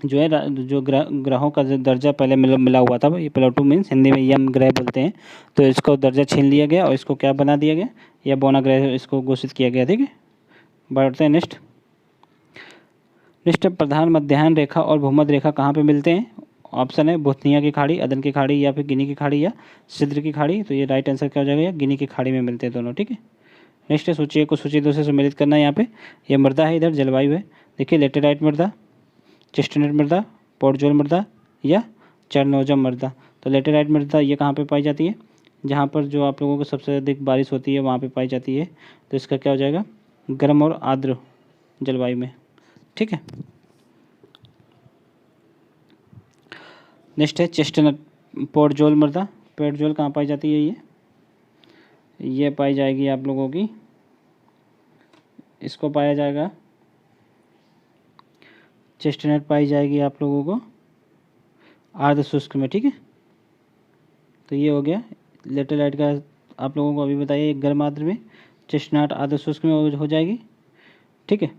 जो है जो ग्रहों का दर्जा पहले मिला हुआ था, ये प्लूटो मीन्स हिंदी में यम ग्रह बोलते हैं। तो इसको दर्जा छीन लिया गया और इसको क्या बना दिया गया? या बौनाग्रह इसको घोषित किया गया, ठीक है। बढ़ते हैं नेक्स्ट प्रधान मध्याह्न रेखा और भूमध्य रेखा कहाँ पे मिलते हैं? ऑप्शन है बोथनिया की खाड़ी, अदन की खाड़ी या फिर गिनी की खाड़ी या सिद्र की खाड़ी। तो ये राइट आंसर क्या हो जाएगा? या गिनी की खाड़ी में मिलते हैं दोनों, ठीक है। नेक्स्ट है सूची को सूची 2 से सम्मिलित करना है। यहाँ पे ये मृदा है, इधर जलवायु है। देखिए लेटेराइट मृदा, चेस्टनट मृदा, पोर्टजोल मृदा या चरनोजम मृदा। तो लेटेराइट मृदा ये कहाँ पे पाई जाती है? जहाँ पर जो आप लोगों को सबसे अधिक बारिश होती है वहाँ पे पाई जाती है। तो इसका क्या हो जाएगा? गर्म और आर्द्र जलवायु में, ठीक है। नेक्स्ट है चेस्टनट, पोर्टजोल मृदा। पोर्टजोल कहाँ पाई जाती है? ये पाई जाएगी आप लोगों की, इसको पाया जाएगा, चेस्टनट पाई जाएगी आप लोगों को आर्द्र शुष्क में, ठीक है। तो ये हो गया लेटेराइट का, आप लोगों को अभी बताइए, गर्म आर्द्र में, चेस्टनट आर्द्र शुष्क में हो जाएगी, ठीक है।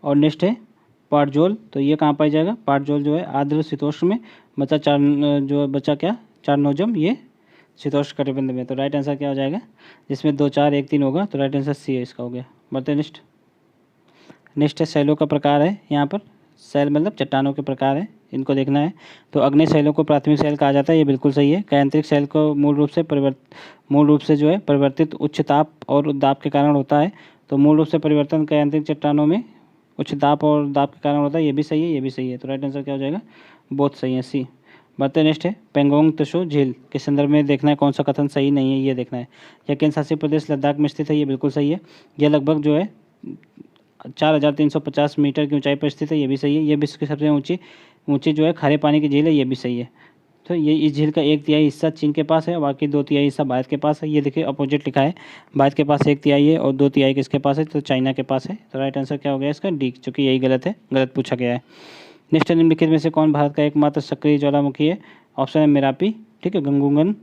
और नेक्स्ट है पाटजोल। तो ये कहाँ पाई जाएगा? पाटजोल जो है आर्द्र शीतोष्ण में, बचा क्या? चारनोजम, ये शीतोष्ण कटिबंध में। तो राइट आंसर क्या हो जाएगा? जिसमें 2 4 1 3 होगा। तो राइट आंसर सी है, इसका हो गया। बढ़ते नेक्स्ट है शैलों का प्रकार है। यहाँ पर शैल मतलब चट्टानों के प्रकार है, इनको देखना है। तो अग्नि शैलों को प्राथमिक शैल कहा जाता है, ये बिल्कुल सही है। कैंत्रिक शैल को मूल रूप से जो है परिवर्तित उच्च ताप और दाब के कारण होता है। तो मूल रूप से परिवर्तन कैंत्रिक चट्टानों में उच्च दाब और दाब के कारण होता है, ये भी सही है, ये भी सही है। तो राइट आंसर क्या हो जाएगा? बहुत सही है, सी। बढ़ते नेक्स्ट है पेंगोंग त्सो झील के संदर्भ में देखना है कौन सा कथन सही नहीं है, ये देखना है। यह केंद्र शासित प्रदेश लद्दाख में स्थित है, ये बिल्कुल सही है। यह लगभग जो है 4350 मीटर की ऊंचाई पर स्थित है, ये भी सही है। ये विश्व की सबसे ऊंची जो है खारे पानी की झील है, ये भी सही है। तो ये इस झील का 1/3 हिस्सा चीन के पास है, बाकी 2/3 हिस्सा भारत के पास है। ये देखिए अपोजिट लिखा है, भारत के पास 1/3 है और 2/3 किसके पास है? तो चाइना के पास है। तो राइट आंसर क्या हो गया इसका? डी, चूँकि यही गलत पूछा गया है। नेक्स्ट निम्नलिखित में से कौन भारत का एकमात्र सक्रिय ज्वालामुखी है? ऑप्शन है मेरापी, ठीक है, गंगूगन,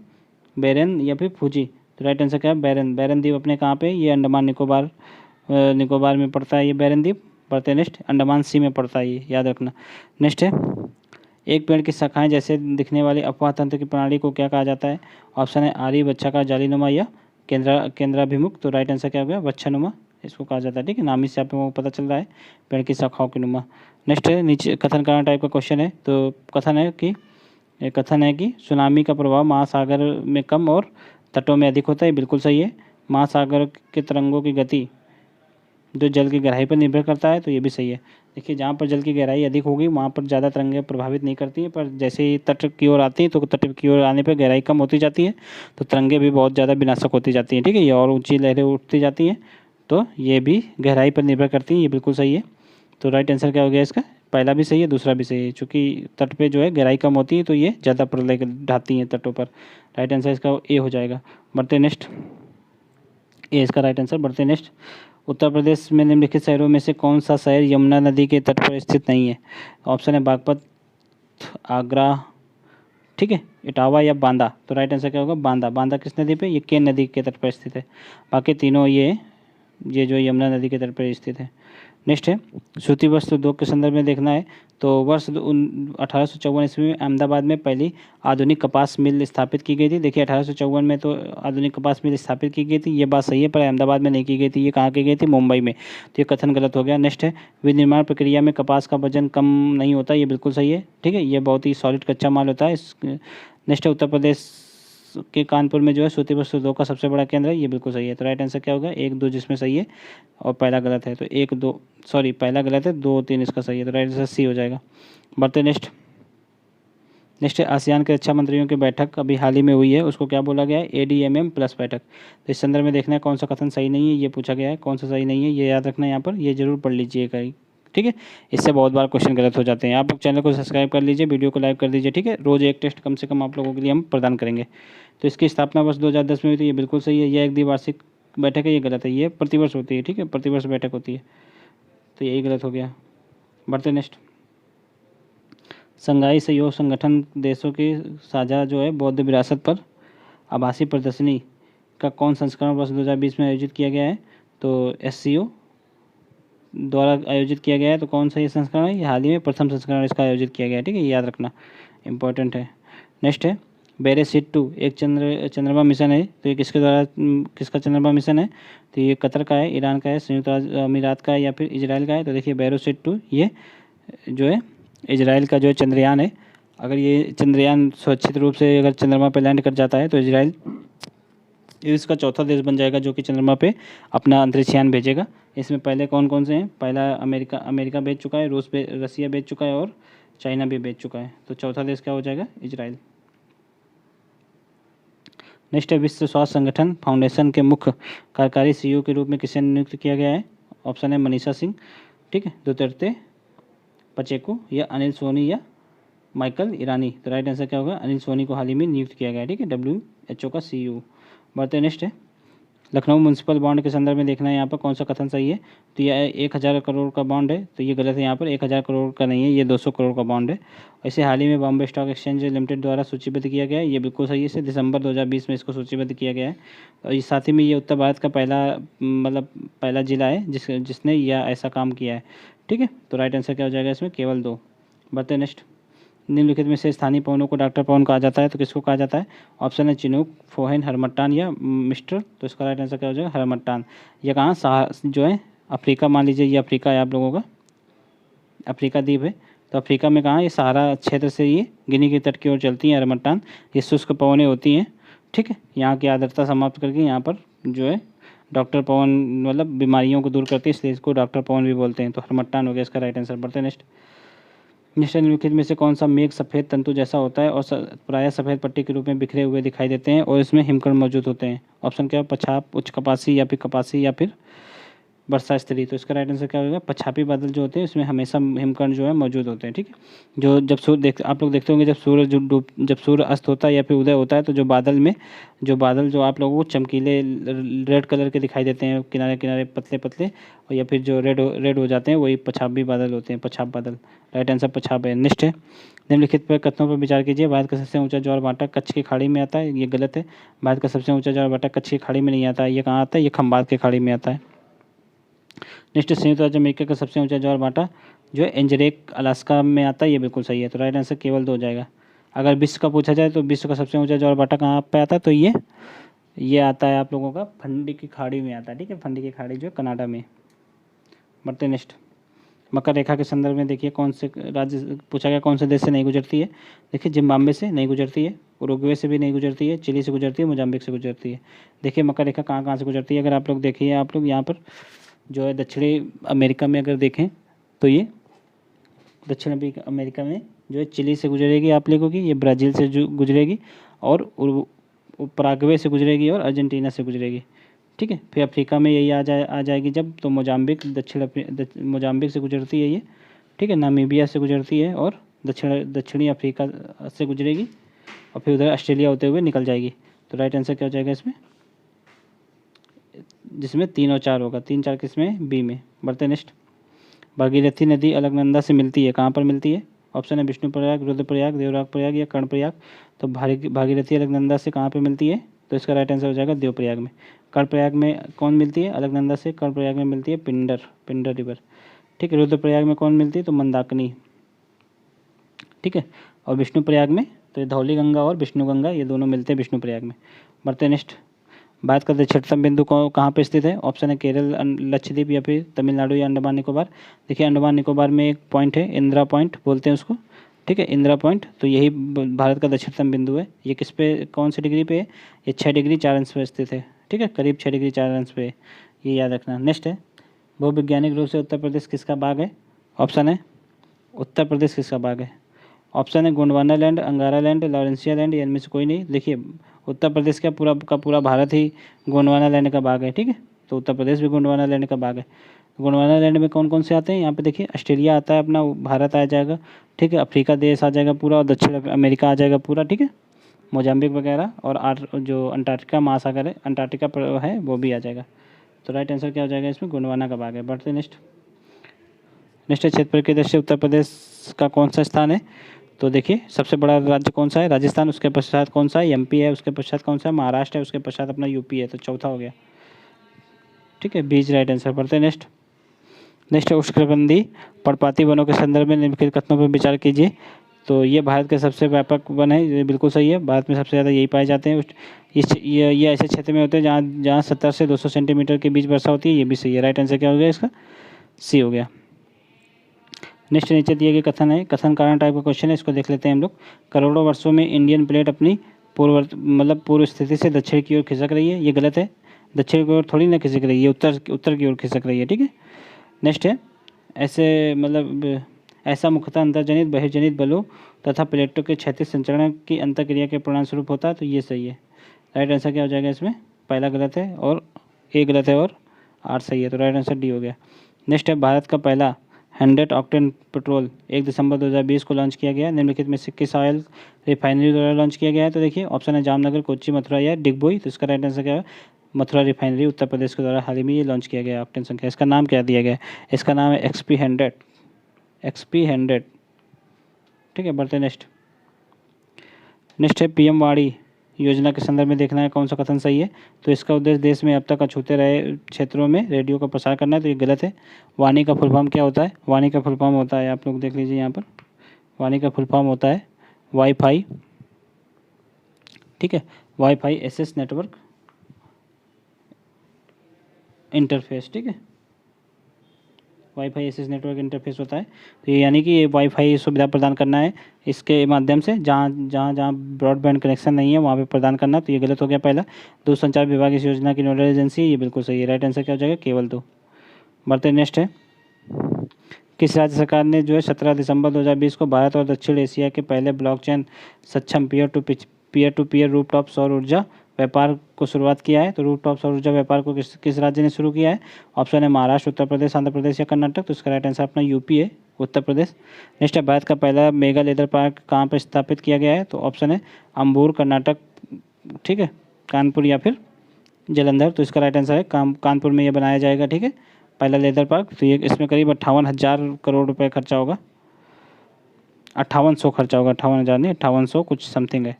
बैरन या फिर फूजी। तो राइट आंसर क्या है? बैरन। बैरन द्वीप अपने कहाँ पे? ये अंडमान निकोबार में पड़ता है ये बैरन द्वीप। बढ़ते नेक्स्ट अंडमान सी में पड़ता है, ये याद रखना। नेक्स्ट है एक पेड़ की शाखाएं जैसे दिखने वाली अपवाह तंत्र की प्रणाली को क्या कहा जाता है? ऑप्शन है आरी, बच्चाकार, जालीनुमा या केंद्राभिमुख। तो राइट आंसर क्या हो गया? बच्चानुमा इसको कहा जाता है, ठीक है। नाम ही से आप लोगों को पता चल रहा है, पेड़ की शाखाओं की नुमा। नेक्स्ट है नीचे कथन करना टाइप का क्वेश्चन है। तो कथन है कि सुनामी का प्रभाव महासागर में कम और तटों में अधिक होता है, बिल्कुल सही है। महासागर के तरंगों की गति जो जल की गहराई पर निर्भर करता है, तो ये भी सही है। देखिए जहाँ पर जल की गहराई अधिक होगी वहाँ पर ज़्यादा तरंगें प्रभावित नहीं करती हैं, पर जैसे ही तट की ओर आती हैं तो तट की ओर आने पर गहराई कम होती जाती है तो तरंगें भी बहुत ज़्यादा विनाशक होती जाती हैं। ठीक है, ये और ऊंची लहरें उठती जाती हैं, तो ये भी गहराई पर निर्भर करती हैं। ये बिल्कुल सही है। तो राइट आंसर क्या हो गया इसका? पहला भी सही है, दूसरा भी सही है। चूँकि तट पे जो है गहराई कम होती है तो ये ज़्यादा प्रलय ढाती हैं तटों पर। राइट आंसर इसका ए हो जाएगा। बढ़ते नेक्स्ट, ए इसका राइट आंसर। बढ़ते नेक्स्ट, उत्तर प्रदेश में निम्नलिखित शहरों में से कौन सा शहर यमुना नदी के तट पर स्थित नहीं है? ऑप्शन है बागपत, आगरा, ठीक है, इटावा या बांदा। तो राइट आंसर क्या होगा? बांदा। बांदा किस नदी पे? ये केन नदी के तट पर स्थित है। बाकी तीनों ये जो यमुना नदी के तट पर स्थित है। नेक्स्ट है, सूती वस्त्र उद्योग के संदर्भ में देखना है तो वर्ष 1854 ईस्वी में अहमदाबाद में पहली आधुनिक कपास मिल स्थापित की गई थी। देखिए 1854 में तो आधुनिक कपास मिल स्थापित की गई थी, ये बात सही है, पर अहमदाबाद में नहीं की गई थी। ये कहाँ की गई थी? मुंबई में। तो ये कथन गलत हो गया। नेक्स्ट है, विनिर्माण प्रक्रिया में कपास का वजन कम नहीं होता, ये बिल्कुल सही है। ठीक है, ये बहुत ही सॉलिड कच्चा माल होता है। नेक्स्ट है, उत्तर प्रदेश के कानपुर में जो है सूती वस्त्र उद्योग का सबसे बड़ा केंद्र है, ये बिल्कुल सही है। तो राइट आंसर क्या होगा? 1, 2 जिसमें सही है और पहला गलत है। तो 1, 2 सॉरी पहला गलत है, 2, 3 इसका सही है। तो राइट आंसर सी हो जाएगा। बढ़ते नेक्स्ट, नेक्स्ट है आसियान के रक्षा मंत्रियों की बैठक अभी हाल ही में हुई है, उसको क्या बोला गया है? ADMM+ बैठक। तो इस संदर्भ में देखना है कौन सा कथन सही नहीं है, ये पूछा गया है। कौन सा सही नहीं है ये याद रखना है यहाँ पर, ये जरूर पढ़ लीजिएगा। ठीक है, इससे बहुत बार क्वेश्चन गलत हो जाते हैं। आप लोग चैनल को सब्सक्राइब कर लीजिए, वीडियो को लाइक कर दीजिए। ठीक है, रोज़ एक टेस्ट कम से कम आप लोगों के लिए हम प्रदान करेंगे। तो इसकी स्थापना वर्ष 2010 में हुई थी, ये बिल्कुल सही है। यह एक द्विवार्षिक बैठक है, ये गलत है। ये प्रतिवर्ष होती है। ठीक है, प्रतिवर्ष बैठक होती है, तो यही गलत हो गया। बढ़ते नेक्स्ट, संघाई सहयोग संगठन देशों की साझा जो है बौद्ध विरासत पर आभासी प्रदर्शनी का कौन संस्करण वर्ष 2020 में आयोजित किया गया है? तो SCO द्वारा आयोजित किया गया है। तो कौन सा ये संस्करण है? ये हाल ही में प्रथम संस्करण इसका आयोजित किया गया है। ठीक है, ये याद रखना इंपॉर्टेंट है। नेक्स्ट है, बेरेसिट-2 एक चंद्रमा मिशन है, तो ये किसके द्वारा किसका चंद्रमा मिशन है? तो ये कतर का है, ईरान का है, संयुक्त अरब अमीरात का है या फिर इजराइल का है? तो देखिए बेरोसिट-2 ये जो है इजराइल का जो है चंद्रयान है। अगर ये चंद्रयान सुरक्षित रूप से अगर चंद्रमा पर लैंड कर जाता है तो इजराइल इसका चौथा देश बन जाएगा जो कि चंद्रमा पे अपना अंतरिक्षयान भेजेगा। इसमें पहले कौन कौन से हैं? पहला अमेरिका भेज चुका है, रसिया भेज चुका है और चाइना भी भेज चुका है। तो चौथा देश क्या हो जाएगा? इजराइल। नेक्स्ट है, विश्व स्वास्थ्य संगठन फाउंडेशन के मुख्य कार्यकारी CEO के रूप में किसे नियुक्त किया गया है? ऑप्शन है मनीषा सिंह, ठीक है, दुतर्ते, पचेको या अनिल सोनी या माइकल ईरानी। तो राइट आंसर क्या होगा? अनिल सोनी को हाल ही में नियुक्त किया गया है। ठीक है, WHO का CEO। बढ़ते नेक्स्ट है, लखनऊ म्यूनसिपल बॉन्ड के संदर्भ में देखना है यहाँ पर कौन सा कथन सही है। तो यह 1000 करोड़ का बॉन्ड है, तो ये गलत है। यहाँ पर 1000 करोड़ का नहीं है, ये 200 करोड़ का बॉन्ड है। इसे हाल ही में बॉम्बे स्टॉक एक्सचेंज लिमिटेड द्वारा सूचीबद्ध किया गया है, ये बिल्कुल सही है। इसे दिसंबर 2020 में इसको सूचीबद्ध किया गया है। और इस साथ ही में ये उत्तर भारत का पहला जिला है जिसने यह ऐसा काम किया है। ठीक है, तो राइट आंसर क्या हो जाएगा इसमें? केवल 2। बढ़ते नेक्स्ट, निम्नलिखित में से स्थानीय पवनों को डॉक्टर पवन कहा जाता है, तो किसको कहा जाता है? ऑप्शन है चिनूक, फोहन, हरमट्टान या मिस्टर। तो इसका राइट आंसर क्या हो जाएगा? हरमट्टान। ये कहाँ जो है अफ्रीका, मान लीजिए ये अफ्रीका है आप लोगों का, अफ्रीका द्वीप है। तो अफ्रीका में कहाँ? ये सहारा क्षेत्र से ये गिनी के तट की ओर चलती हैं हरमट्टान। ये शुष्क पवनें होती हैं। ठीक है, यहाँ की आर्द्रता समाप्त करके यहाँ पर जो है डॉक्टर पवन मतलब बीमारियों को दूर करती है, इसलिए इसको डॉक्टर पवन भी बोलते हैं। तो हरमट्टान हो गया इसका राइट आंसर। बढ़ते नेक्स्ट, निम्नलिखित में से कौन सा मेघ सफ़ेद तंतु जैसा होता है और प्रायः सफ़ेद पट्टी के रूप में बिखरे हुए दिखाई देते हैं और इसमें हिमकण मौजूद होते हैं? ऑप्शन क्या है? पछाप, उच्च कपासी या फिर वर्षा स्तरी। तो इसका राइट आंसर क्या होगा? पछापी बादल जो होते हैं इसमें हमेशा हिमकण जो है मौजूद होते हैं। ठीक है, जो जब आप लोग देखते होंगे जब सूर्य अस्त होता है या फिर उदय होता है तो जो बादल जो आप लोगों को चमकीले रेड कलर के दिखाई देते हैं, किनारे किनारे पतले पतले, और या फिर जो रेड हो जाते हैं वही पछापी बादल होते हैं, पछाप बादल। राइट आंसर पछाप है। नेक्स्ट है, निम्नलिखित पर कथनों पर विचार कीजिए। भारत का सबसे ऊंचा ज्वार भाटा कच्छ की खाड़ी में आता है, ये गलत है। भारत का सबसे ऊंचा ज्वार भाटा कच्छ की खाड़ी में नहीं आता है, ये कहाँ आता है? ये खंबात की खाड़ी में आता है। नेक्स्ट, संयुक्त राज्य अमेरिका का सबसे ऊंचा ज्वार भाटा जो है एंजरेक अलास्का में आता है, ये बिल्कुल सही है। तो राइट आंसर केवल 2 हो जाएगा। अगर विश्व का पूछा जाए तो विश्व का सबसे ऊंचा ज्वार भाटा कहाँ पे आता है? तो ये आता है आप लोगों का फंडी की खाड़ी में आता है। ठीक है, फंडी की खाड़ी जो है कनाडा में। बढ़ते नेक्स्ट, मकर रेखा के संदर्भ में देखिए कौन से राज्य पूछा गया, कौन से देश से नहीं गुजरती है? देखिए जिम्बाब्वे से नहीं गुजरती है, उरुग्वे से भी नहीं गुजरती है, चिली से गुजरती है, मोजाम्बिक से गुजरती है। देखिए मकर रेखा कहाँ कहाँ से गुजरती है, अगर आप लोग देखिए, आप लोग यहाँ पर जो है दक्षिणी अमेरिका में अगर देखें तो ये दक्षिण अमेरिका में जो है चिली से गुजरेगी आप लिखोगी, ये ब्राज़ील से जो गुजरेगी और पराग्वे से गुजरेगी और अर्जेंटीना से गुजरेगी। ठीक है, फिर अफ्रीका में यही आ जाएगी जब, तो मोजाम्बिक मोजाम्बिक से गुजरती है ये। ठीक है, नामीबिया से गुजरती है और दक्षिणी अफ्रीका से गुजरेगी और फिर उधर ऑस्ट्रेलिया होते हुए निकल जाएगी। तो राइट आंसर क्या हो जाएगा इसमें, जिसमें 3 और 4 होगा, 3 4 किसमें, बी में। बढ़ते नेक्स्ट। भागीरथी नदी अलकनंदा से मिलती है, कहाँ पर मिलती है? ऑप्शन है विष्णुप्रयाग, रुद्रप्रयाग, देवराग या कर्णप्रयाग। तो भागीरथी अलकनंदा से कहाँ पर मिलती है? तो इसका राइट आंसर हो जाएगा देवप्रयाग में। कर्णप्रयाग में कौन मिलती है? अलकनंदा से कर्णप्रयाग में मिलती है पिंडर रिवर। ठीक है, रुद्रप्रयाग में कौन मिलती है? तो मंदाकिनी। ठीक है, और विष्णुप्रयाग में तो ये धौली गंगा और विष्णु गंगा ये दोनों मिलते हैं विष्णुप्रयाग में। बढ़ते नेक्स्ट। बात करते हैं छठवां बिंदु को कहाँ पे स्थित है? ऑप्शन है केरल, लक्षद्वीप या फिर तमिलनाडु या अंडमान निकोबार। देखिए अंडमान निकोबार में एक पॉइंट है, इंदिरा पॉइंट बोलते हैं उसको। ठीक है, इंदिरा पॉइंट, तो यही भारत का दक्षिणतम बिंदु है। ये किस पे, कौन सी डिग्री पे है? ये 6 डिग्री 4 अंश पे स्थित है। ठीक है, करीब 6 डिग्री 4 अंश पे, ये याद रखना। नेक्स्ट है, भूवैज्ञानिक रूप से उत्तर प्रदेश किसका भाग है? ऑप्शन है उत्तर प्रदेश किसका भाग है? ऑप्शन है गोंडवाना लैंड, अंगारा लैंड, लॉरेंसिया लैंड, या इनमें से कोई नहीं। देखिए उत्तर प्रदेश का पूरा भारत ही गोंडवाना लैंड का भाग है। ठीक है, तो उत्तर प्रदेश भी गोंडवाना लैंड का भाग है। गोंडवाना लैंड में कौन कौन से आते हैं? यहाँ पे देखिए ऑस्ट्रेलिया आता है अपना, भारत आ जाएगा। ठीक है, अफ्रीका देश आ जाएगा पूरा और दक्षिण अमेरिका आ जाएगा पूरा। ठीक है, मोजाम्बिक वगैरह और जो अंटार्कटिका महासागर है, अंटार्कटिका है वो भी आ जाएगा। तो राइट आंसर क्या हो जाएगा इसमें? गोंडवाना का भाग है। बढ़ते नेक्स्ट है क्षेत्र की दृष्टि उत्तर प्रदेश का कौन सा स्थान है? तो देखिए सबसे बड़ा राज्य कौन सा है? राजस्थान, उसके पश्चात कौन सा है? एमपी है, उसके पश्चात कौन सा है? महाराष्ट्र है, उसके पश्चात अपना यूपी है, तो चौथा हो गया। ठीक है, बीज राइट आंसर। बढ़ते नेक्स्ट है उष्णकटिबंधीय पर्णपाती वनों के संदर्भ में निम्नलिखित कथनों पर विचार कीजिए। तो ये भारत के सबसे व्यापक वन है, ये बिल्कुल सही है, भारत में सबसे ज़्यादा यही पाए जाते हैं। ये ऐसे क्षेत्र में होते हैं जहाँ 70 से 200 सेंटीमीटर के बीच वर्षा होती है, ये भी सही है। राइट आंसर क्या हो गया इसका? सी हो गया। नेक्स्ट नीचे दिए गए कथन है, कथन कारण टाइप का क्वेश्चन है, इसको देख लेते हैं हम लोग। करोड़ों वर्षों में इंडियन प्लेट अपनी पूर्व स्थिति से दक्षिण की ओर खिसक रही है, ये गलत है। दक्षिण की ओर थोड़ी ना खिसक रही है, उत्तर की ओर खिसक रही है। ठीक है, नेक्स्ट है ऐसा मुख्यतः अंतर्जनित बहिर्जनित बलों तथा प्लेटों के क्षैतिज संचरण की अंतर्क्रिया के परिणाम स्वरूप होता है, तो ये सही है। राइट आंसर क्या हो जाएगा इसमें? पहला गलत है और ए गलत है और 8 सही है, तो राइट आंसर डी हो गया। नेक्स्ट है भारत का पहला 100 ऑक्टेन पेट्रोल 1 दिसंबर 2020 को लॉन्च किया गया, निम्नलिखित में से किस ऑयल रिफाइनरी द्वारा लॉन्च किया गया है? तो देखिए ऑप्शन है जामनगर, कोच्चि, मथुरा या डिगबोई। तो इसका राइट आंसर क्या है? मथुरा रिफाइनरी उत्तर प्रदेश के द्वारा हाल ही में ये लॉन्च किया गया ऑक्टेन संख्या। इसका नाम क्या दिया गया है? इसका नाम है XP100। ठीक है, बढ़ते नेक्स्ट है PM वाणी योजना के संदर्भ में देखना है कौन सा कथन सही है। तो इसका उद्देश्य देश में अब तक अछूते रहे क्षेत्रों में रेडियो का प्रसार करना है, तो ये गलत है। वाणी का फुल फॉर्म क्या होता है? वाणी का फुल फॉर्म होता है, आप लोग देख लीजिए यहाँ पर, वाणी का फुल फॉर्म होता है वाईफाई। ठीक है, वाईफाई एक्सेस नेटवर्क इंटरफेस। ठीक है, वाईफाई एक्सेस नेटवर्क इंटरफेस होता है। तो ये यानी कि ये वाईफाई सुविधा प्रदान करना है, इसके माध्यम से जहाँ ब्रॉडबैंड कनेक्शन नहीं है वहाँ पे प्रदान करना, तो ये गलत हो गया पहला। दूरसंचार विभाग इस योजना की नोडल एजेंसी है, ये बिल्कुल सही है। राइट आंसर क्या हो जाएगा? केवल 2। बढ़ते नेक्स्ट है, किस राज्य सरकार ने जो है 17 दिसंबर 2020 को भारत और दक्षिण एशिया के पहले ब्लॉकचेन सक्षम पीयर टू पीयर रूफटॉप सौर ऊर्जा व्यापार को शुरुआत किया है? तो रूफटॉप सौर ऊर्जा व्यापार को किस राज्य ने शुरू किया है? ऑप्शन है महाराष्ट्र, उत्तर प्रदेश, आंध्र प्रदेश या कर्नाटक। तो इसका राइट आंसर अपना यूपी है, उत्तर प्रदेश। नेक्स्ट है भारत का पहला मेगा लेदर पार्क कहाँ पर स्थापित किया गया है? तो ऑप्शन है अंबूर, कर्नाटक। ठीक है, कानपुर या फिर जलंधर। तो इसका राइट आंसर है कानपुर में ये बनाया जाएगा। ठीक है, पहला लेदर पार्क। तो ये इसमें करीब 58,000 करोड़ रुपए खर्चा होगा, 5800 खर्चा होगा, 58,000 नहीं, 5800 कुछ समथिंग है।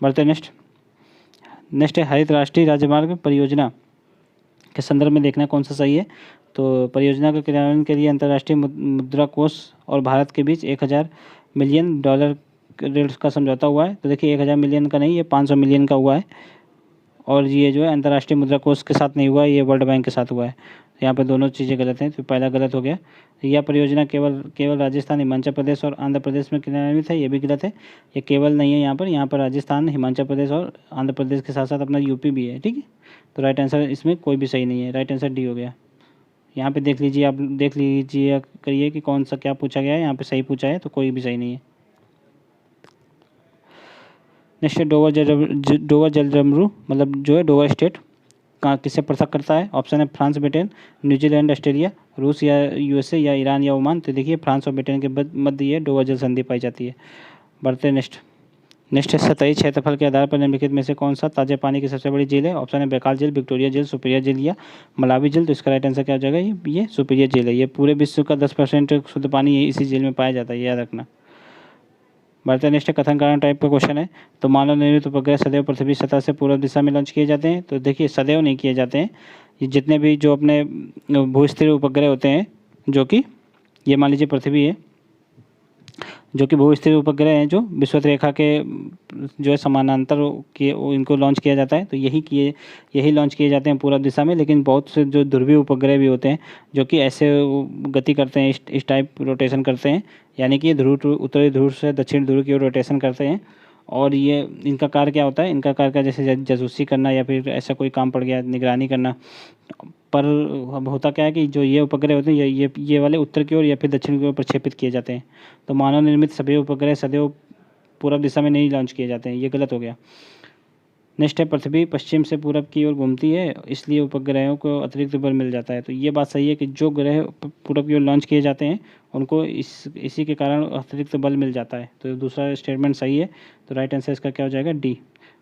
बढ़ते नेक्स्ट है हरित राष्ट्रीय राजमार्ग परियोजना के संदर्भ में देखना कौन सा सही है। तो परियोजना के क्रियान्वयन के लिए अंतर्राष्ट्रीय मुद्रा कोष और भारत के बीच $1000 मिलियन ऋण का समझौता हुआ है। तो देखिए 1000 मिलियन का नहीं, ये 500 मिलियन का हुआ है, और ये जो है अंतर्राष्ट्रीय मुद्रा कोष के साथ नहीं हुआ है, ये वर्ल्ड बैंक के साथ हुआ है। यहाँ पे दोनों चीज़ें गलत हैं, तो पहला गलत हो गया। यह परियोजना केवल राजस्थान, हिमाचल प्रदेश और आंध्र प्रदेश में क्रियान्वित है, ये भी गलत है। ये केवल नहीं है, यहाँ पर राजस्थान, हिमाचल प्रदेश और आंध्र प्रदेश के साथ साथ अपना यूपी भी है। ठीक है, तो राइट आंसर इसमें कोई भी सही नहीं है, राइट आंसर डी हो गया, यहाँ पे देख लीजिए, आप देख लीजिए करिए कि कौन सा क्या पूछा गया है। यहाँ पे सही पूछा है तो कोई भी सही नहीं है। नेक्स्ट है डोवर जलडमरू मतलब जो है डोवर स्टेट कहाँ किससे पृथक करता है? ऑप्शन है फ्रांस, ब्रिटेन, न्यूजीलैंड, ऑस्ट्रेलिया, रूस या यूएसए या ईरान या ओमान। तो देखिए फ्रांस और ब्रिटेन के मध्य ये डोवर जल संधि पाई जाती है। बढ़ते नेक्स्ट। नेक्स्ट है सतही क्षेत्रफल के आधार पर निम्नलिखित में से कौन सा ताजे पानी की सबसे बड़ी झील है? ऑप्शन है बैकाल झील, विक्टोरिया झील, सुपीरियर झील या मलावी झील। तो इसका राइट आंसर क्या हो जाएगा? ये सुपीरियर झील है। ये पूरे विश्व का 10% शुद्ध पानी इसी झील में पाया जाता है, याद रखना। बढ़ते नेक्स्ट कथन कारण टाइप का क्वेश्चन है। तो मानव निर्मित उपग्रह सदैव पृथ्वी सतह से पूर्व दिशा में लॉन्च किए जाते हैं। तो देखिए सदैव नहीं किए जाते हैं। ये जितने भी जो अपने भूस्थिर उपग्रह होते हैं, जो कि ये मान लीजिए पृथ्वी है, जो कि भूस्थिर उपग्रह हैं, जो विषुवत रेखा के जो है समानांतर किए इनको लॉन्च किया जाता है। तो यही लॉन्च किए जाते हैं पूर्व दिशा में। लेकिन बहुत से जो ध्रुवीय उपग्रह भी होते हैं जो कि ऐसे गति करते हैं, इस टाइप रोटेशन करते हैं, यानी कि उत्तरी ध्रुव से दक्षिण ध्रुव की ओर रोटेशन करते हैं। और ये इनका कार्य क्या होता है? इनका कार्य का जैसे जासूसी करना या फिर ऐसा कोई काम पड़ गया, निगरानी करना। पर अब होता क्या है कि जो ये उपग्रह होते हैं ये वाले उत्तर की ओर या फिर दक्षिण की ओर प्रक्षेपित किए जाते हैं। तो मानव निर्मित सभी उपग्रह सदैव पूर्व दिशा में नहीं लॉन्च किए जाते हैं, ये गलत हो गया। नेक्स्ट है पृथ्वी पश्चिम से पूरब की ओर घूमती है, इसलिए उपग्रहों को अतिरिक्त बल मिल जाता है। तो ये बात सही है कि जो ग्रह पूरब की ओर लॉन्च किए जाते हैं उनको इसी के कारण अतिरिक्त बल मिल जाता है। तो दूसरा स्टेटमेंट सही है। तो राइट आंसर इसका क्या हो जाएगा? डी।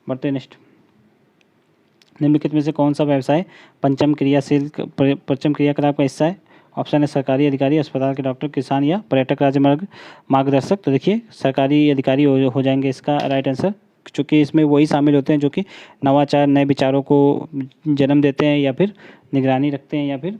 बढ़ते नेक्स्ट। निम्नलिखित में से कौन सा व्यवसाय पंचम क्रियाकलाप का हिस्सा है? ऑप्शन है सरकारी अधिकारी, अस्पताल के डॉक्टर, किसान या पर्यटक राजमार्ग मार्गदर्शक। तो देखिए सरकारी अधिकारी हो जाएंगे इसका राइट आंसर, चूँकि इसमें वही शामिल होते हैं जो कि नवाचार, नए विचारों को जन्म देते हैं या फिर निगरानी रखते हैं या फिर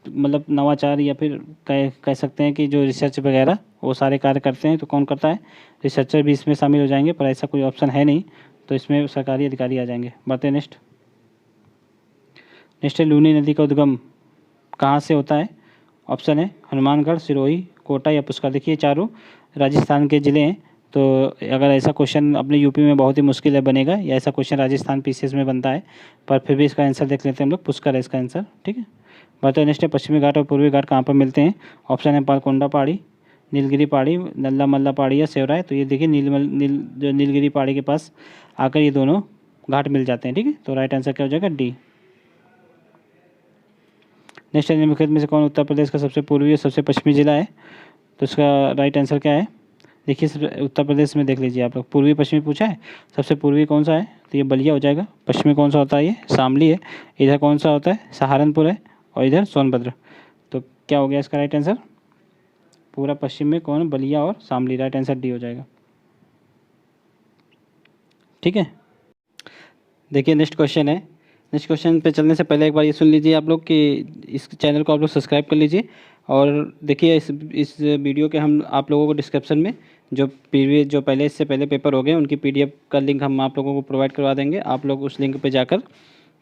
मतलब नवाचार या फिर कह सकते हैं कि जो रिसर्च वगैरह वो सारे कार्य करते हैं। तो कौन करता है? रिसर्चर भी इसमें शामिल हो जाएंगे, पर ऐसा कोई ऑप्शन है नहीं, तो इसमें सरकारी अधिकारी आ जाएंगे। बढ़ते नेक्स्ट है लूनी नदी का उद्गम कहाँ से होता है? ऑप्शन है हनुमानगढ़, सिरोही, कोटा या पुष्कर। देखिए चारों राजस्थान के ज़िले हैं। तो अगर ऐसा क्वेश्चन अपने यूपी में बहुत ही मुश्किल है बनेगा, या ऐसा क्वेश्चन राजस्थान पीसीएस में बनता है, पर फिर भी इसका आंसर देख लेते हैं हम लोग। पुष्कर है इसका आंसर, ठीक है। बढ़ते नेक्स्ट है पश्चिमी घाट और पूर्वी घाट कहाँ पर मिलते हैं? ऑप्शन है पालकोंडा पहाड़ी, नीलगिरी पहाड़ी, नल्ला मल्ला पहाड़ी या सेवराय। तो ये देखिए जो नीलगिरी पहाड़ी के पास आकर ये दोनों घाट मिल जाते हैं, ठीक है। तो राइट आंसर क्या हो जाएगा? डी। नेक्स्ट निम्नलिखित में से कौन उत्तर प्रदेश का सबसे पूर्वी और सबसे पश्चिमी जिला है? तो इसका राइट आंसर क्या है? देखिए उत्तर प्रदेश में देख लीजिए आप लोग, पूर्वी पश्चिमी पूछा है, सबसे पूर्वी कौन सा है? तो ये बलिया हो जाएगा। पश्चिमी कौन सा होता है? ये शामली है। इधर कौन सा होता है? सहारनपुर है। और इधर सोनभद्र। तो क्या हो गया इसका राइट आंसर? पूरा पश्चिम में कौन? बलिया और शामली। राइट आंसर डी हो जाएगा, ठीक है। देखिए नेक्स्ट क्वेश्चन है। नेक्स्ट क्वेश्चन पे चलने से पहले एक बार ये सुन लीजिए आप लोग कि इस चैनल को आप लोग सब्सक्राइब कर लीजिए। और देखिए इस वीडियो के हम आप लोगों को डिस्क्रिप्शन में जो प्रीवियस जो पहले इससे पहले पेपर हो गए उनकी पीडीएफ का लिंक हम आप लोगों को प्रोवाइड करवा देंगे। आप लोग उस लिंक पे जाकर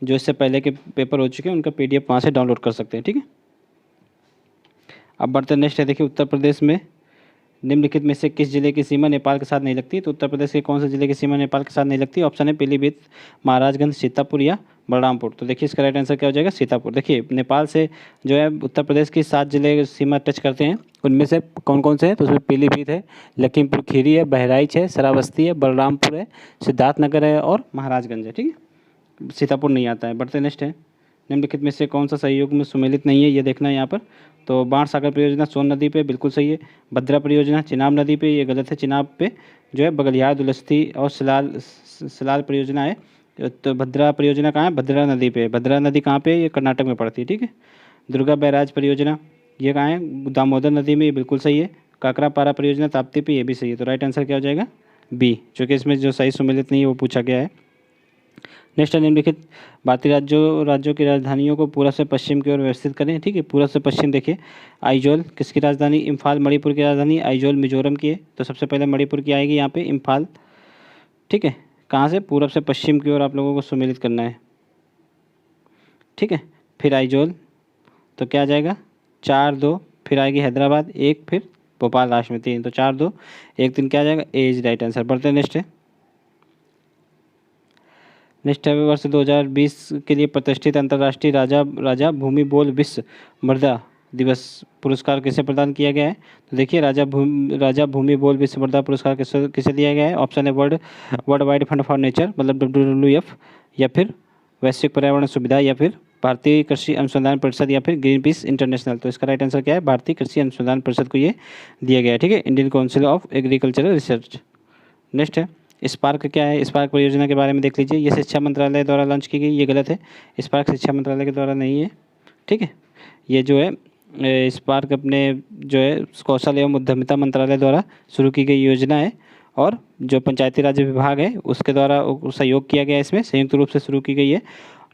जो इससे पहले के पेपर हो चुके हैं उनका पीडीएफ वहाँ से डाउनलोड कर सकते हैं, ठीक है। अब बढ़ते नेक्स्ट है। देखिए उत्तर प्रदेश में निम्नलिखित में से किस जिले की सीमा नेपाल के साथ नहीं लगती? तो उत्तर प्रदेश के कौन से जिले की सीमा नेपाल के साथ नहीं लगती? ऑप्शन है पीलीभीत, महाराजगंज, सीतापुर या बलरामपुर। तो देखिए इसका राइट आंसर क्या हो जाएगा? सीतापुर। देखिए नेपाल से जो है उत्तर प्रदेश की 7 जिले सीमा टच करते हैं, उनमें से कौन कौन से हैं? तो उसमें पीलीभीत है, लखीमपुर खीरी है, बहराइच है, श्रावस्ती है, बलरामपुर है, सिद्धार्थनगर है और महाराजगंज है, ठीक है। सीतापुर नहीं आता है। बढ़ते नेक्स्ट है। निम्नलिखित में से कौन सा सहयोग में सम्मिलित नहीं है? ये देखना है यहाँ पर। तो बाण सागर परियोजना सोन नदी पे बिल्कुल सही है। भद्रा परियोजना चिनाब नदी पे, ये गलत है। चिनाब पे जो है बगलियार, दुलस्ती और सलाल परियोजना है। तो भद्रा परियोजना कहाँ है? भद्रा नदी पे। भद्रा नदी कहाँ पे? ये कर्नाटक में पड़ती है, ठीक है। दुर्गा बैराज परियोजना ये कहाँ है? दामोदर नदी में, ये बिल्कुल सही है। काकरापारा परियोजना ताप्ती पे, ये भी सही है। तो राइट आंसर क्या हो जाएगा? बी, चूँकि इसमें जो सही सम्मिलित नहीं है वो पूछा गया है। नेक्स्ट निम्नलिखित भारतीय राज्यों की राजधानियों को पूर्व से पश्चिम की ओर व्यवस्थित करें, ठीक है। पूर्व से पश्चिम देखिए, आइजोल किसकी राजधानी? इम्फाल मणिपुर की राजधानी, आइजोल मिजोरम की है। तो सबसे पहले मणिपुर की आएगी यहाँ पे इम्फाल, ठीक है। कहाँ से? पूर्व से पश्चिम की ओर आप लोगों को सम्मिलित करना है, ठीक है। फिर आइजोल, तो क्या आ जाएगा? 4-2, फिर आएगी हैदराबाद 1, फिर भोपाल लास्ट में 3। तो 4-2 1 3 क्या आ जाएगा? ए इज राइट आंसर। बढ़ते नेक्स्ट है। नेक्स्ट है वर्ष 2020 के लिए प्रतिष्ठित अंतर्राष्ट्रीय राजा भूमि बोल विश्व मृदा दिवस पुरस्कार किसे प्रदान किया गया है? तो देखिए राजा भूमि बोल विश्व मृदा पुरस्कार किसे किसे दिया गया है? ऑप्शन है world wide fund for nature मतलब WWF, या फिर वैश्विक पर्यावरण सुविधा, या फिर भारतीय कृषि अनुसंधान परिषद, या फिर ग्रीन पीस इंटरनेशनल। तो इसका राइट आंसर क्या है? भारतीय कृषि अनुसंधान परिषद को ये दिया गया है। ठीक है, Indian council of agricultural research. Next है स्पार्क क्या है? स्पार्क परियोजना के बारे में देख लीजिए। ये शिक्षा मंत्रालय द्वारा लॉन्च की गई, ये गलत है। स्पार्क शिक्षा मंत्रालय के द्वारा नहीं है। ठीक है, ये जो है स्पार्क अपने जो है कौशल एवं उद्यमिता मंत्रालय द्वारा शुरू की गई योजना है, और जो पंचायती राज विभाग है उसके द्वारा सहयोग किया गया है, इसमें संयुक्त रूप से शुरू की गई है।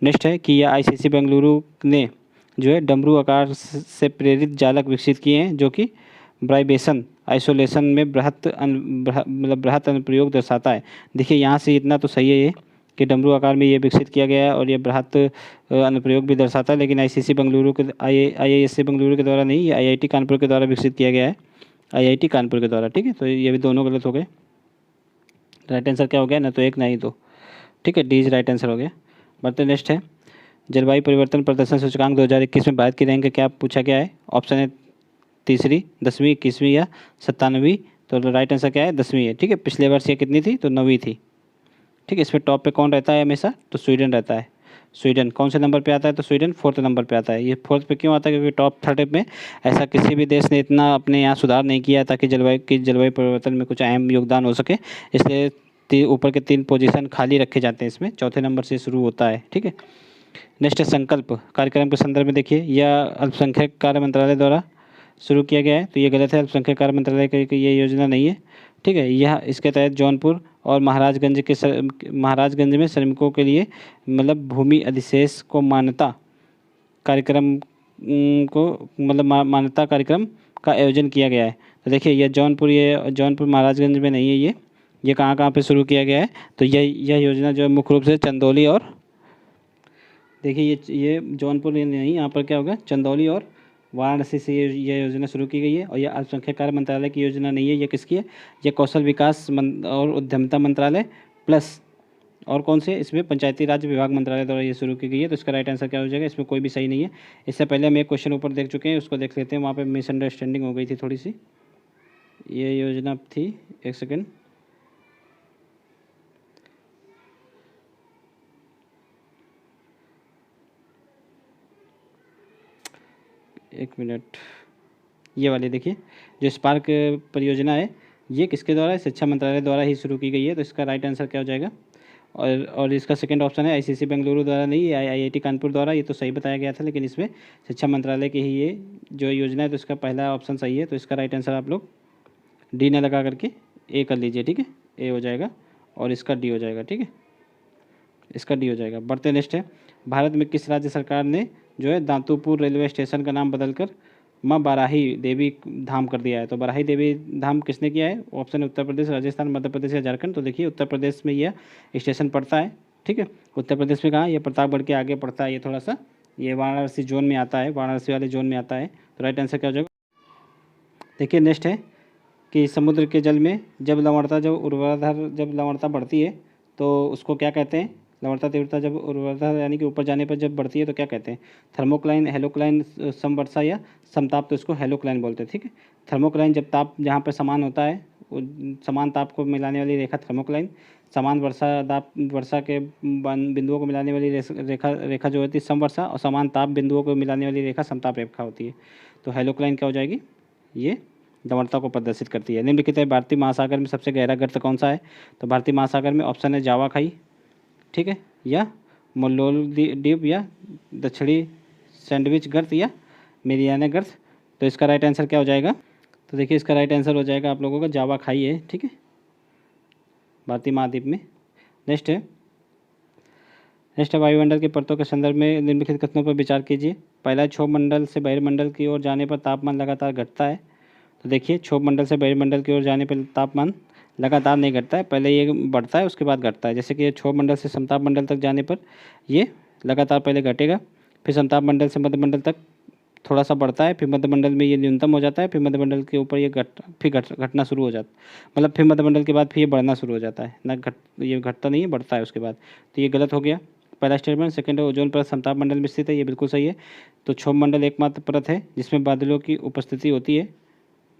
नेक्स्ट है कि यह ICC बेंगलुरु ने जो है डमरू आकार से प्रेरित जालक विकसित किए हैं, जो कि वाइब्रेशन आइसोलेशन में मतलब बृहत अनुप्रयोग दर्शाता है। देखिए यहाँ से इतना तो सही है ये कि डमरू आकार में ये विकसित किया गया है और ये बृहत अनुप्रयोग भी दर्शाता है, लेकिन ICC बेंगलुरु के IISc बेंगलुरु के द्वारा नहीं, ये IIT कानपुर के द्वारा विकसित किया गया है, IIT कानपुर के द्वारा। ठीक है, तो ये भी दोनों गलत हो गए। राइट आंसर क्या हो गया? ना तो एक ना ही दो। ठीक है, डी इज राइट आंसर हो गया। बढ़ते नेक्स्ट है जलवायु परिवर्तन प्रदर्शन सूचकांक 2021 में भारत की रैंक क्या पूछा गया है? ऑप्शन है तीसरी, 10वीं, 21वीं या 97वीं। तो राइट आंसर क्या है? 10वीं है। ठीक है, पिछले वर्ष ये कितनी थी? तो 9वीं थी। ठीक है, इसमें टॉप पे कौन रहता है हमेशा? तो स्वीडन रहता है। स्वीडन कौन से नंबर पे आता है? तो स्वीडन 4th नंबर पे आता है। ये 4th पे क्यों आता है? क्योंकि टॉप 30 में ऐसा किसी भी देश ने इतना अपने यहाँ सुधार नहीं किया ताकि जलवायु परिवर्तन में कुछ अहम योगदान हो सके, इसलिए ऊपर के 3 पोजीशन खाली रखे जाते हैं इसमें, चौथे नंबर से शुरू होता है। ठीक है, नेक्स्ट है संकल्प कार्यक्रम के संदर्भ में देखिए, यह अल्पसंख्यक कार्य मंत्रालय द्वारा शुरू किया गया है, तो ये गलत है। अल्पसंख्यक कार्य मंत्रालय की ये योजना नहीं है। ठीक है, यह इसके तहत जौनपुर और महाराजगंज में श्रमिकों के लिए मतलब भूमि अधिशेष को मान्यता कार्यक्रम मान्यता कार्यक्रम का आयोजन किया गया है। तो देखिए ये जौनपुर महाराजगंज में नहीं है, ये कहाँ पे शुरू किया गया है? तो यह योजना जो है मुख्य रूप से चंदौली और देखिए ये जौनपुर नहीं, यहाँ पर क्या होगा? चंदौली और वाराणसी से ये योजना शुरू की गई है। और यह अल्पसंख्यक कार्य मंत्रालय की योजना नहीं है। ये किसकी है? ये कौशल विकास और उद्यमिता मंत्रालय प्लस और कौन से? इसमें पंचायती राज विभाग मंत्रालय द्वारा ये शुरू की गई है। तो इसका राइट आंसर क्या हो जाएगा? इसमें कोई भी सही नहीं है। इससे पहले हम एक क्वेश्चन ऊपर देख चुके हैं, उसको देख लेते हैं। वहाँ पर मिसअंडरस्टैंडिंग हो गई थी थोड़ी सी। ये योजना थी, एक सेकेंड, एक मिनट, ये वाली देखिए, जो स्पार्क परियोजना है ये किसके द्वारा है? शिक्षा मंत्रालय द्वारा ही शुरू की गई है। तो इसका राइट आंसर क्या हो जाएगा? और इसका सेकंड ऑप्शन है ICC बेंगलुरु द्वारा नहीं, IIT कानपुर द्वारा। ये तो सही बताया गया था, लेकिन इसमें शिक्षा मंत्रालय की ही ये जो योजना है, तो इसका पहला ऑप्शन सही है। तो इसका राइट आंसर आप लोग डी न लगा करके ए कर लीजिए। ठीक है, ए हो जाएगा और इसका डी हो जाएगा। ठीक है, इसका डी हो जाएगा। बढ़ते नेक्स्ट है भारत में किस राज्य सरकार ने जो है दांतूपुर रेलवे स्टेशन का नाम बदलकर माँ बाराही देवी धाम कर दिया है? तो बाराही देवी धाम किसने किया है? ऑप्शन है उत्तर प्रदेश, राजस्थान, मध्य प्रदेश या झारखंड। तो देखिए उत्तर प्रदेश में यह स्टेशन पड़ता है। ठीक है, उत्तर प्रदेश में कहाँ? ये प्रतापगढ़ के आगे पड़ता है, ये थोड़ा सा ये वाराणसी जोन में आता है, वाराणसी वाले जोन में आता है। तो राइट आंसर क्या हो जाएगा? देखिए नेक्स्ट है कि समुद्र के जल में जब लवणता बढ़ती है तो उसको क्या कहते हैं? लवणता तीव्रता जब उर्वरता यानी कि ऊपर जाने पर जब बढ़ती है तो क्या कहते हैं? थर्मोक्लाइन, हेलोक्लाइन, समवर्षा या समताप। तो इसको हेलोक्लाइन बोलते हैं। ठीक है, थर्मोक्लाइन जब ताप जहाँ पर समान होता है, समान ताप को मिलाने वाली रेखा थर्मोक्लाइन, समान वर्षा के बिंदुओं को मिलाने वाली रेखा जो होती है समवर्षा, और समान ताप बिंदुओं को मिलाने वाली रेखा समताप रेखा होती है। तो हेलोक्लाइन क्या हो जाएगी? ये लवणता को प्रदर्शित करती है। निम्नलिखित है भारतीय महासागर में सबसे गहरा गर्त कौन सा है? तो भारतीय महासागर में ऑप्शन है जावा खाई, ठीक है, या मोल्लोल द्वीप, या दक्षिणी सैंडविच गर्त, या मेरियाना गर्त। तो इसका राइट आंसर क्या हो जाएगा? तो देखिए इसका राइट आंसर हो जाएगा आप लोगों का जावा खाई है। ठीक है, भारतीय महाद्वीप में। नेक्स्ट है वायुमंडल के परतों के संदर्भ में निम्नलिखित कथनों पर विचार कीजिए। पहला, क्षोभ मंडल से बहिर्मंडल की ओर जाने पर तापमान लगातार घटता है। तो देखिए क्षोभ मंडल से बहिर्मंडल की ओर जाने पर तापमान लगातार नहीं घटता है, पहले ये बढ़ता है उसके बाद घटता है। जैसे कि ये क्षोभ मंडल से समताप मंडल तक जाने पर ये लगातार पहले घटेगा, फिर समताप मंडल से मध्य मंडल तक थोड़ा सा बढ़ता है, फिर मध्यमंडल में ये न्यूनतम हो जाता है, फिर मध्यमंडल के ऊपर ये घटना शुरू हो जाता है, मतलब फिर मध्यमंडल के बाद फिर ये बढ़ना शुरू हो जाता है ना, ये घटता नहीं है, बढ़ता है उसके बाद। तो ये गलत हो गया पहला स्टेटमेंट। सेकंड है ओजोन परत समताप मंडल में स्थित है, ये बिल्कुल सही है। तो क्षोभ मंडल एकमात्र परत है जिसमें बादलों की उपस्थिति होती है,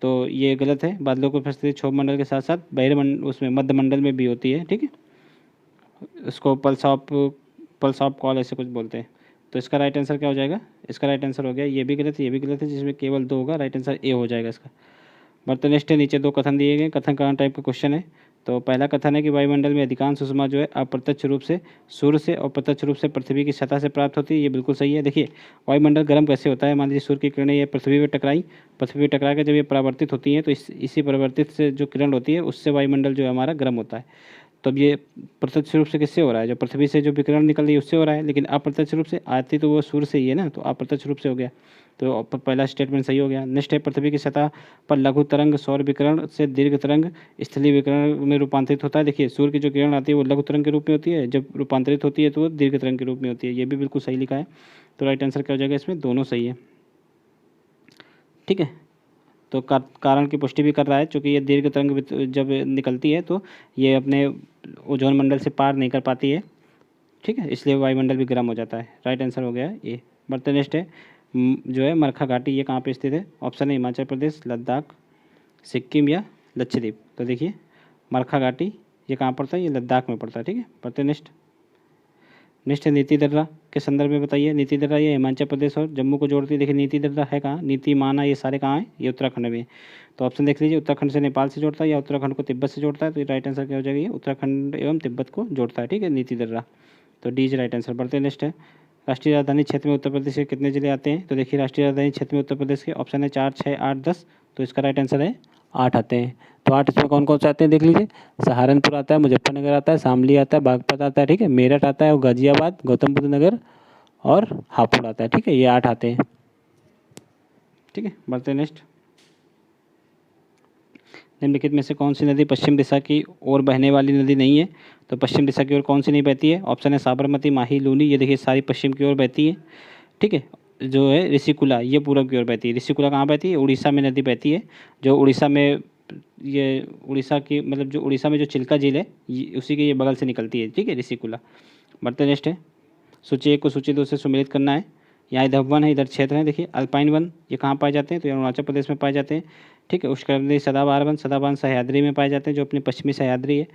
तो ये गलत है। बादलों की उपस्थिति क्षोभ मंडल के साथ साथ बहिर्मंडल उसमें मध्यमंडल में भी होती है, ठीक है। इसको पल्स ऑफ कॉल ऐसे कुछ बोलते हैं। तो इसका राइट आंसर क्या हो जाएगा? इसका राइट आंसर हो गया, ये भी गलत है, ये भी गलत है, जिसमें केवल 2 होगा। राइट आंसर ए हो जाएगा इसका। बढ़ते नेक्स्ट है, नीचे 2 कथन दिए गए, कथन करण टाइप का क्वेश्चन है। तो पहला कथन है कि वायुमंडल में अधिकांश ऊष्मा जो है अप्रत्यक्ष रूप से सूर्य से और प्रत्यक्ष रूप से पृथ्वी की सतह से प्राप्त होती है, ये बिल्कुल सही है। देखिए वायुमंडल गर्म कैसे होता है, मान लीजिए सूर्य की किरणें ये पृथ्वी पर टकराई, पृथ्वी पर टकरा के जब ये परावर्तित होती हैं तो इसी परावर्तित से जो किरण होती है उससे वायुमंडल जो है हमारा गर्म होता है। तो अब ये प्रत्यक्ष रूप से किससे हो रहा है? जो पृथ्वी से जो विकिरण निकल रही है उससे हो रहा है, लेकिन अप्रत्यक्ष रूप से आती तो वो सूर्य से ही है ना, तो अप्रत्यक्ष रूप से हो गया। तो पहला स्टेटमेंट सही हो गया। नेक्स्ट है, पृथ्वी की सतह पर लघु तरंग सौर विकिरण से दीर्घ तरंग स्थलीय विकिरण में रूपांतरित होता है। देखिए सूर्य की जो किरण आती है वो लघु तरंग के रूप में होती है, जब रूपांतरित होती है तो वो दीर्घ तरंग के रूप में होती है, ये भी बिल्कुल सही लिखा है। तो राइट आंसर क्या हो जाएगा? इसमें दोनों सही है, ठीक है। तो कारण की पुष्टि भी कर रहा है, क्योंकि ये दीर्घ तरंग जब निकलती है तो ये अपने ओजोन मंडल से पार नहीं कर पाती है, ठीक है, इसलिए वायुमंडल भी गर्म हो जाता है। राइट आंसर हो गया है ये। बढ़ते नेक्स्ट है, जो है मरखा घाटी, ये कहाँ पे स्थित है? ऑप्शन है हिमाचल प्रदेश, लद्दाख, सिक्किम या लक्षद्वीप। तो देखिए मरखा घाटी ये कहाँ पड़ता है? ये लद्दाख में पड़ता है, ठीक है। बढ़ते नेक्स्ट है नीति दर्रा के संदर्भ में बताइए। नीति दर्रा ये हिमाचल प्रदेश और जम्मू को जोड़ती है। देखिए नीति दर्रा है कहाँ? नीति माना ये सारे कहाँ हैं? ये उत्तराखंड में। तो ऑप्शन देख लीजिए, उत्तराखंड से नेपाल से जोड़ता है या उत्तराखंड को तिब्बत से जोड़ता है। तो राइट आंसर क्या हो जाएगा? ये उत्तराखंड एवं तिब्बत को जोड़ता है, ठीक है, नीति दर्रा। तो डी इज राइट आंसर। बढ़ते नेक्स्ट है, राष्ट्रीय राजधानी क्षेत्र में उत्तर प्रदेश के कितने जिले आते हैं? तो देखिए राष्ट्रीय राजधानी क्षेत्र में उत्तर प्रदेश के ऑप्शन है 4, 6, 8, 10। तो इसका राइट आंसर है 8 आते हैं। तो 8 इसमें कौन कौन से आते हैं देख लीजिए, सहारनपुर आता है, मुजफ्फरनगर आता है, शामली आता है, बागपत आता है, ठीक है, मेरठ आता है, और गाजियाबाद, गौतम बुद्ध नगर और हापुड़ आता है, ठीक है, ये 8 आते हैं, ठीक है। बढ़ते नेक्स्ट, निम्नलिखित में से कौन सी नदी पश्चिम दिशा की ओर बहने वाली नदी नहीं है? तो पश्चिम दिशा की ओर कौन सी नहीं बहती है? ऑप्शन है साबरमती, माही, लूनी। ये देखिए सारी पश्चिम की ओर बहती है, ठीक है। जो है ऋषिकुला ये पूरब की ओर बहती है। ऋषिकुला कहाँ बहती है? उड़ीसा में नदी बहती है, जो उड़ीसा में ये उड़ीसा की मतलब जो उड़ीसा में जो चिल्का झील है उसी के ये बगल से निकलती है, ठीक है, ऋषिकुला। बढ़ते नेक्स्ट है, सूची 1 को सूची 2 से सम्मिलित करना है। यहाँ इधर वन है, इधर क्षेत्र है। देखिए अल्पाइन वन ये कहाँ पाए जाते हैं? तो ये अरुणाचल प्रदेश में पाए जाते हैं, ठीक है। उष्णकटिबंधीय सदाबहार वन सह्याद्री में पाए जाते हैं, जो अपनी पश्चिमी सह्याद्री है,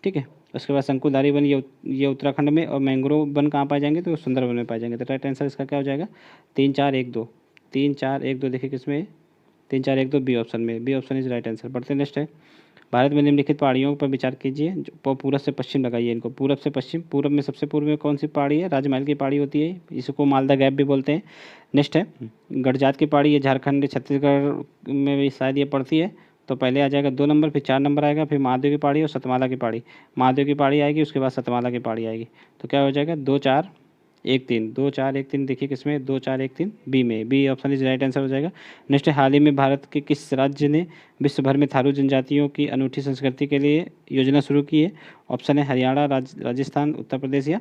ठीक है। उसके बाद शंकुधारी वन ये उत्तराखंड में, और मैंग्रोव वन कहाँ पाए जाएंगे? तो सुंदरवन में पाए जाएंगे। तो राइट आंसर इसका क्या हो जाएगा? 3, 4, 1, 2। 3, 4, 1, 2 देखिए किसमें? 3, 4, 1, 2 बी ऑप्शन में। B option is right answer. बढ़ते नेक्स्ट है, भारत में निम्नलिखित पहाड़ियों पर विचार कीजिए, जो पूरब से पश्चिम लगाइए इनको, पूरब से पश्चिम। पूरब में सबसे पूर्व में कौन सी पहाड़ी है? राजमहल की पहाड़ी होती है, इसको मालदा गैप भी बोलते हैं। नेक्स्ट है गडजात की पहाड़ी, ये झारखंड छत्तीसगढ़ में भी शायद ये पड़ती है। तो पहले आ जाएगा 2 नंबर, फिर 4 नंबर आएगा, फिर महादेव की पहाड़ी और सतमाला की पहाड़ी। महादेव की पहाड़ी आएगी, उसके बाद सतमाला की पहाड़ी आएगी। तो क्या हो जाएगा? 2, 4, 1, 3। 2, 4, 1, 3 देखिए किसमें? 2, 4, 1, 3 बी में। B option is right answer हो जाएगा। नेक्स्ट, हाल ही में भारत के किस राज्य ने विश्व भर में थारू जनजातियों की अनूठी संस्कृति के लिए योजना शुरू की है? ऑप्शन है हरियाणा, राजस्थान, उत्तर प्रदेश या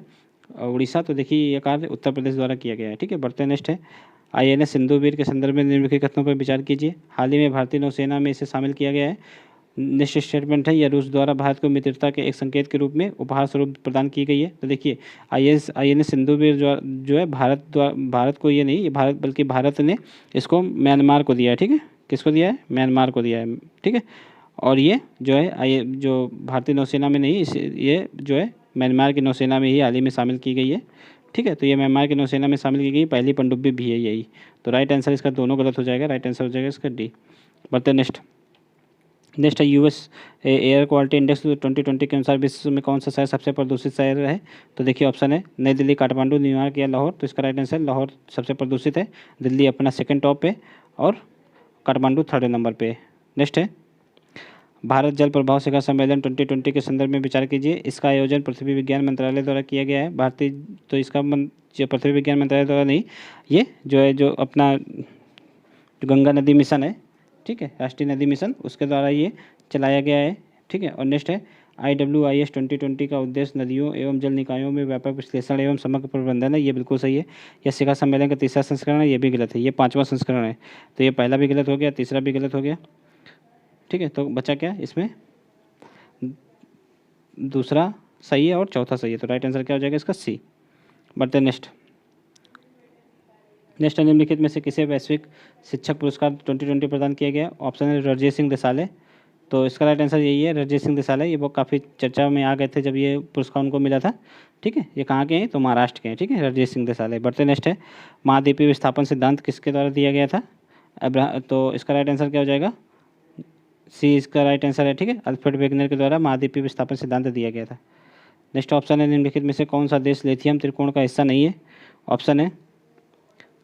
उड़ीसा। तो देखिए ये कार्य उत्तर प्रदेश द्वारा किया गया है, ठीक है। बढ़ते नेक्स्ट है, INS सिंधुवीर के संदर्भ में निम्नलिखित कथनों पर विचार कीजिए। हाल ही में भारतीय नौसेना में इसे शामिल किया गया है। नेक्स्ट स्टेटमेंट है, यह रूस द्वारा भारत को मित्रता के एक संकेत के रूप में उपहार स्वरूप प्रदान की गई है। तो देखिए INS सिंधुवीर जो है भारत को ये नहीं, ये भारत बल्कि भारत ने इसको म्यांमार को दिया है, ठीक है। किसको दिया है? म्यांमार को दिया है, ठीक है। और ये जो है जो भारतीय नौसेना में नहीं, ये जो है म्यांमार की नौसेना में ही हाल ही में शामिल की गई है, ठीक है। तो ये म्यांमार की नौसेना में शामिल की गई पहली पनडुब्बी भी है यही। तो राइट आंसर इसका दोनों गलत हो जाएगा। राइट आंसर हो जाएगा इसका डी। बढ़ते नेक्स्ट है US एयर क्वालिटी इंडेक्स 2020 के अनुसार विश्व में कौन सा शहर सबसे प्रदूषित शहर है? तो देखिए ऑप्शन है नई दिल्ली, काठमांडू, न्यूयॉर्क या लाहौर। तो इसका राइट आंसर लाहौर सबसे प्रदूषित है, दिल्ली अपना सेकंड टॉप पे और काठमांडू 3rd नंबर पे। नेक्स्ट है, भारत जल प्रभाव शिखर सम्मेलन 2020 के संदर्भ में विचार कीजिए। इसका आयोजन पृथ्वी विज्ञान मंत्रालय द्वारा किया गया है। भारतीय तो इसका जो पृथ्वी विज्ञान मंत्रालय द्वारा नहीं, ये जो है जो अपना जो गंगा नदी मिशन है, ठीक है, राष्ट्रीय नदी मिशन, उसके द्वारा ये चलाया गया है, ठीक है। और नेक्स्ट है, IWIS 2020 का उद्देश्य नदियों एवं जल निकायों में व्यापक विश्लेषण एवं समग्र प्रबंधन है, ये बिल्कुल सही है। यह शिखर सम्मेलन का तीसरा संस्करण है, ये भी गलत है। ये 5वां संस्करण है, तो ये पहला भी गलत हो गया, तीसरा भी गलत हो गया। ठीक है, तो बचा क्या इसमें, दूसरा सही है और चौथा सही है, तो राइट आंसर क्या हो जाएगा इसका सी। बढ़ते नेक्स्ट। नेक्स्ट निम्नलिखित में से किसे वैश्विक शिक्षक पुरस्कार 2020 प्रदान किया गया? ऑप्शन है रणजीत सिंह देसाले, तो इसका राइट आंसर यही है, रणजीत सिंह देसाले। ये वो काफ़ी चर्चा में आ गए थे जब ये पुरस्कार उनको मिला था। ठीक है, ये कहाँ के हैं, तो महाराष्ट्र के हैं। ठीक है, रणजीत सिंह देसाले। बढ़ते नेक्स्ट है, महाद्वीपीय विस्थापन सिद्धांत किसके द्वारा दिया गया था? तो इसका राइट आंसर क्या हो जाएगा, सी इसका राइट आंसर है। ठीक है, अल्फ्रेड वेगनर के द्वारा महाद्वीपीय विस्थापन सिद्धांत दिया गया था। नेक्स्ट ऑप्शन है, निम्नलिखित में से कौन सा देश लिथियम त्रिकोण का हिस्सा नहीं है? ऑप्शन है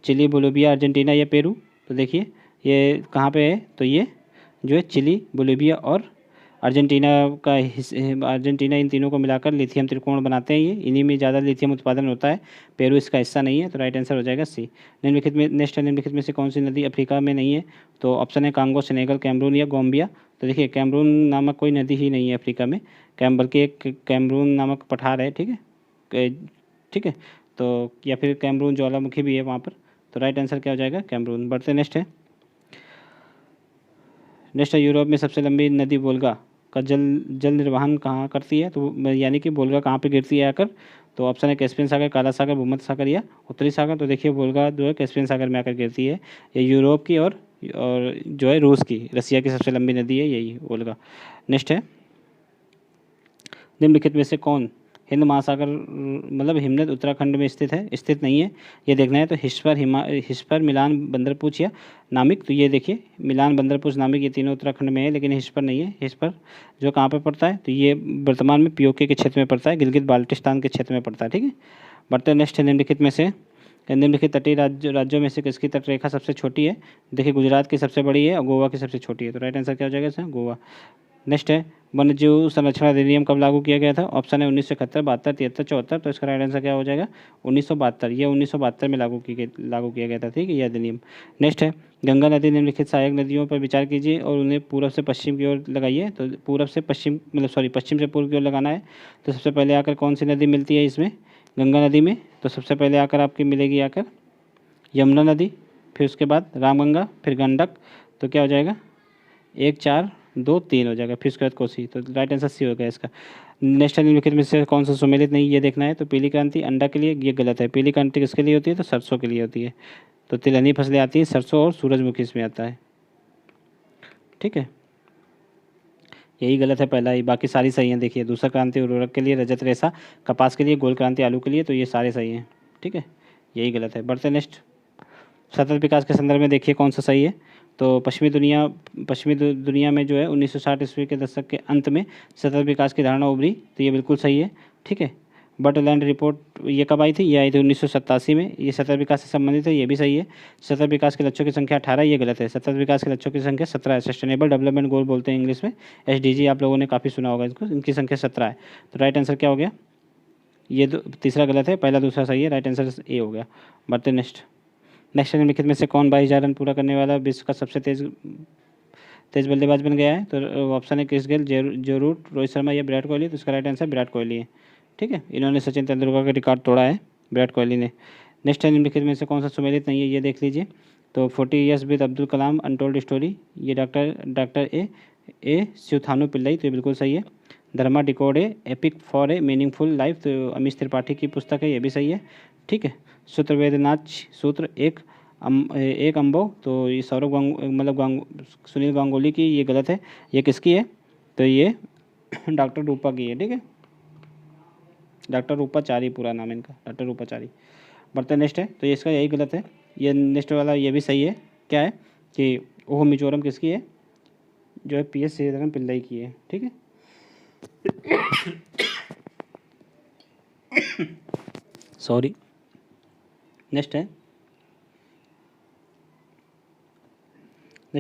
चिली, बोलिविया, अर्जेंटीना या पेरू। तो देखिए ये कहाँ पे है, तो ये जो है चिली, बोलिविया और अर्जेंटीना का अर्जेंटीना, इन तीनों को मिलाकर लिथियम त्रिकोण बनाते हैं। ये इन्हीं में ज़्यादा लिथियम उत्पादन होता है। पेरू इसका हिस्सा नहीं है, तो राइट आंसर हो जाएगा सी। निम्नलिखित में नेक्स्ट है, निम्नलिखित में से कौन सी नदी अफ्रीका में नहीं है? तो ऑप्शन है कांगो, सेनेगल, कैमरून या गोम्बिया। तो देखिए कैमरून नामक कोई नदी ही नहीं है अफ्रीका में, बल्कि एक कैमरून नामक पठार है। ठीक है, ठीक है, तो या फिर कैमरून ज्वालामुखी भी है वहाँ पर, तो राइट आंसर क्या हो जाएगा, कैमरून। बढ़ते नेक्स्ट है, नेक्स्ट है यूरोप में सबसे लंबी नदी वोल्गा का जल निर्वहन कहाँ करती है? तो यानी कि वोल्गा कहाँ पे गिरती है आकर? तो ऑप्शन है कैस्पियन सागर, काला सागर, भूमध्य सागर या उत्तरी सागर। तो देखिए वोल्गा जो है कैस्पियन सागर में आकर गिरती है। ये यूरोप की और जो है रूस की, रसिया की सबसे लंबी नदी है यही वोल्गा। नेक्स्ट है, निम्नलिखित में से कौन हिंद महासागर मतलब हिमनद उत्तराखंड में स्थित है? स्थित नहीं है, ये देखना है। तो हिस्पर, मिलान, बंदरपूछ या नामिक। तो ये देखिए मिलान, बंदरपूछ, नामिक ये तीनों उत्तराखंड में है, लेकिन हिस्पर नहीं है। हिस्पर जो कहाँ पे पड़ता है, तो ये वर्तमान में पीओके के क्षेत्र में पड़ता है, गिलगित बाल्टिस्तान के क्षेत्र में पड़ता है। ठीक है, बढ़ते नेक्स्ट है, निम्नलिखित में से निम्नलिखित तटीय राज्यों में से किसकी तटरेखा सबसे छोटी है? देखिए गुजरात की सबसे बड़ी है और गोवा की सबसे छोटी है, तो राइट आंसर क्या हो जाएगा इसमें, गोवा। नेक्स्ट है, वन्यजीव संरक्षण अधिनियम कब लागू किया गया था? ऑप्शन है 1971, 72, 73, 74। तो इसका राइट आंसर क्या हो जाएगा, 1972। ये 1972 में लागू किया गया था। ठीक है, यह अधिनियम। नेक्स्ट है, गंगा नदी निम्नलिखित सहायक नदियों पर विचार कीजिए और उन्हें पूर्व से पश्चिम की ओर लगाइए। तो पूर्व से पश्चिम पश्चिम से पूर्व की ओर लगाना है। तो सबसे पहले आकर कौन सी नदी मिलती है इसमें, गंगा नदी में? तो सबसे पहले आकर आपकी मिलेगी आकर यमुना नदी, फिर उसके बाद रामगंगा, फिर गंडक। तो क्या हो जाएगा, 1, 4, 2, 3 हो जाएगा, फिर उसके बाद कोसी। तो राइट आंसर सी हो गया इसका। नेक्स्ट निम्नलिखित में से कौन सा सुमेलित नहीं, ये देखना है। तो पीली क्रांति अंडा के लिए, ये गलत है। पीली क्रांति किसके लिए होती है, तो सरसों के लिए होती है। तो तिलहनी फसलें आती हैं, सरसों और सूरजमुखी इसमें आता है। ठीक है, यही गलत है पहला ही, बाकी सारी सही हैं। देखिए दूसरा क्रांति उर्वरक के लिए, रजत रेशा कपास के लिए, गोल क्रांति आलू के लिए, तो ये सारे सही हैं। ठीक है, यही गलत है। बढ़ते नेक्स्ट, सतत विकास के संदर्भ में देखिए कौन सा सही है। तो पश्चिमी दुनिया में जो है 1960 ईस्वी के दशक के अंत में सतत विकास की धारणा उभरी, तो ये बिल्कुल सही है। ठीक है, बर्टलैंड रिपोर्ट ये कब आई थी, ये आई थी 1987 में, ये सतत विकास से संबंधित है, ये भी सही है। सतत विकास के लक्ष्यों की संख्या 18, ये गलत है। सतत विकास के लक्ष्यों की संख्या 17 है। सस्टेनेबल डेवलपमेंट गोल बोलते हैं इंग्लिश में, SDG आप लोगों ने काफ़ी सुना होगा इसको, इनकी संख्या 17 है। तो राइट आंसर क्या हो गया, ये तीसरा गलत है, पहला दूसरा सही है, राइट आंसर ए हो गया। बढ़ते नेक्स्ट निम्नलिखित में से कौन 22,000 रन पूरा करने वाला विश्व का सबसे तेज बल्लेबाज बन गया है? तो ऑप्शन है क्रिस गेल, जो रूट, रोहित शर्मा या विराट कोहली। तो इसका राइट आंसर विराट कोहली है। ठीक है, इन्होंने सचिन तेंदुलकर का रिकॉर्ड तोड़ा है, विराट कोहली ने। नेक्स्ट है, निम्नलिखित में से कौन सा सुमेलित नहीं है, ये देख लीजिए। तो 40 years with Abdul Kalam untold story, ये डॉक्टर ए शिवथानु पिल्लई, तो ये बिल्कुल सही है। Dharma decode epic for a meaningful life, तो अमीश त्रिपाठी की पुस्तक है, ये भी सही है। ठीक है, सूत्र वेदनाथ सूत्र एक अम्बो, तो ये सुनील गांगुली की, ये गलत है। ये किसकी है, तो ये डॉक्टर रूपा की है। ठीक है, डॉक्टर रूपाचारी पूरा नाम है इनका, डॉक्टर रूपाचारी। बढ़ते नेक्स्ट है, तो ये इसका यही गलत है। ये नेक्स्ट वाला ये भी सही है। क्या है कि ओह मिजोरम किसकी है, जो है PS श्रीधरन पिल्लई की है। ठीक है, सॉरी। नेक्स्ट है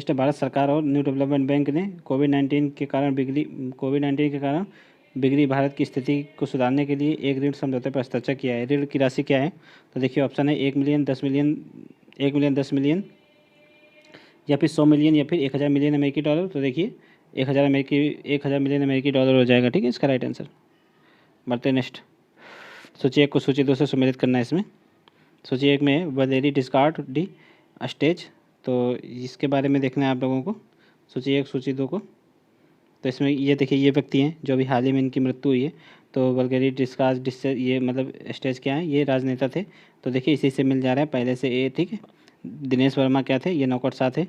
भारत सरकार और न्यू डेवलपमेंट बैंक ने कोविड-19 के कारण बिगड़ी भारत की स्थिति को सुधारने के लिए एक ऋण समझौते पर हस्ताक्षर किया है। ऋण की राशि क्या है? तो देखिए ऑप्शन है 1 मिलियन, 10 मिलियन, 1 मिलियन, 10 मिलियन या फिर 100 मिलियन या फिर 1000 मिलियन अमेरिकी डॉलर। तो देखिए 1,000 मिलियन अमेरिकी डॉलर हो जाएगा। ठीक है, इसका राइट आंसर। बढ़ते नेक्स्ट। सूची 1 को सूची 2 से सम्मिलित करना है इसमें। सूची 1 में वलेरी डिस्कार्ड डी स्टेज, तो इसके बारे में देखना है आप लोगों को, सूची 1 सूची 2 को। तो इसमें ये देखिए, ये व्यक्ति हैं जो अभी हाल ही में इनकी मृत्यु हुई है। तो वल्गेरी डिस्कास डिस्टेज, ये मतलब स्टेज क्या है, ये राजनेता थे। तो देखिए इसी से मिल जा रहा है पहले से ए। ठीक है, दिनेश वर्मा क्या थे, ये नौकर शाह थे।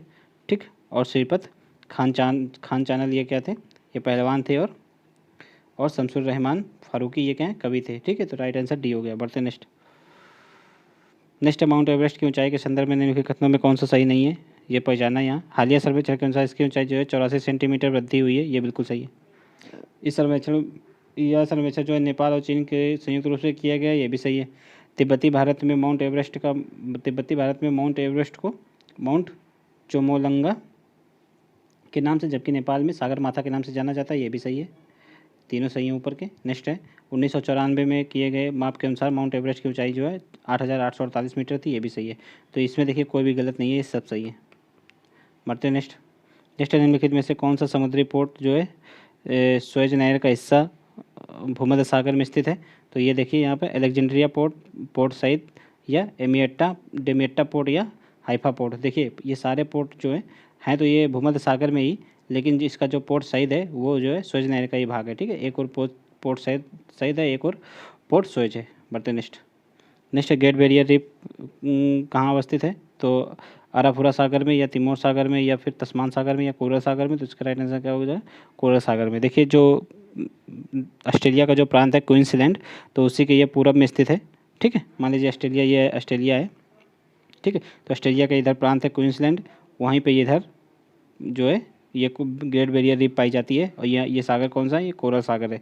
ठीक, और श्रीपत खान चानल ये क्या थे, ये पहलवान थे। और शमसुर रहमान फारूकी ये क्या है, कवि थे। ठीक है, तो राइट आंसर डी हो गया। बढ़ते नेक्स्ट। नेक्स्ट, माउंट एवरेस्ट की ऊंचाई के संदर्भ में निम्नलिखित कथनों में कौन सा सही नहीं है, ये पहचाना यहाँ। हालिया सर्वेक्षण के अनुसार इसकी ऊंचाई जो है 84 सेंटीमीटर वृद्धि हुई है, ये बिल्कुल सही है। यह सर्वेक्षण जो है नेपाल और चीन के संयुक्त रूप से किया गया, ये भी सही है। तिब्बती भारत में माउंट एवरेस्ट को माउंट चोमोलंगा के नाम से, जबकि नेपाल में सागर माथा के नाम से जाना जाता है, ये भी सही है। तीनों सही हैं ऊपर के। नेक्स्ट है, 1994 में किए गए माप के अनुसार माउंट एवरेस्ट की ऊंचाई जो है 8,848 मीटर थी, ये भी सही है। तो इसमें देखिए कोई भी गलत नहीं है, ये सब सही है। बढ़ते नेक्स्ट। निम्नलिखित में से कौन सा समुद्री पोर्ट जो है सुएज नहर का हिस्सा भूमध्य सागर में स्थित है। तो ये देखिए यहाँ पे अलेक्जेंड्रिया पोर्ट सईद, या डेमिएट्टा पोर्ट, या हाइफा पोर्ट। देखिए ये सारे पोर्ट जो हैं तो ये भूमध्य सागर में ही, लेकिन इसका जो पोर्ट सईद है वो जो है सुएज नहर का ही भाग है। ठीक है, एक और पोर्ट सईद है, एक और पोर्ट सुएज है। बढ़ते नेक्स्ट ग्रेट बैरियर रीफ कहाँ अवस्थित है, तो अराफुरा सागर में, या तिमोर सागर में, या फिर तस्मान सागर में, या कोरल सागर में। तो इसका राइट आंसर क्या हो जाए, कोरल सागर में। देखिए जो ऑस्ट्रेलिया का जो प्रांत है क्वींसलैंड, तो उसी के ये पूरब में स्थित है। ठीक है, मान लीजिए ऑस्ट्रेलिया, ये ऑस्ट्रेलिया है। ठीक है, तो ऑस्ट्रेलिया का इधर प्रांत है क्वींसलैंड, वहीं पे इधर जो है ये ग्रेट बैरियर रीफ पाई जाती है। और ये सागर कौन सा है, ये कोरल सागर है।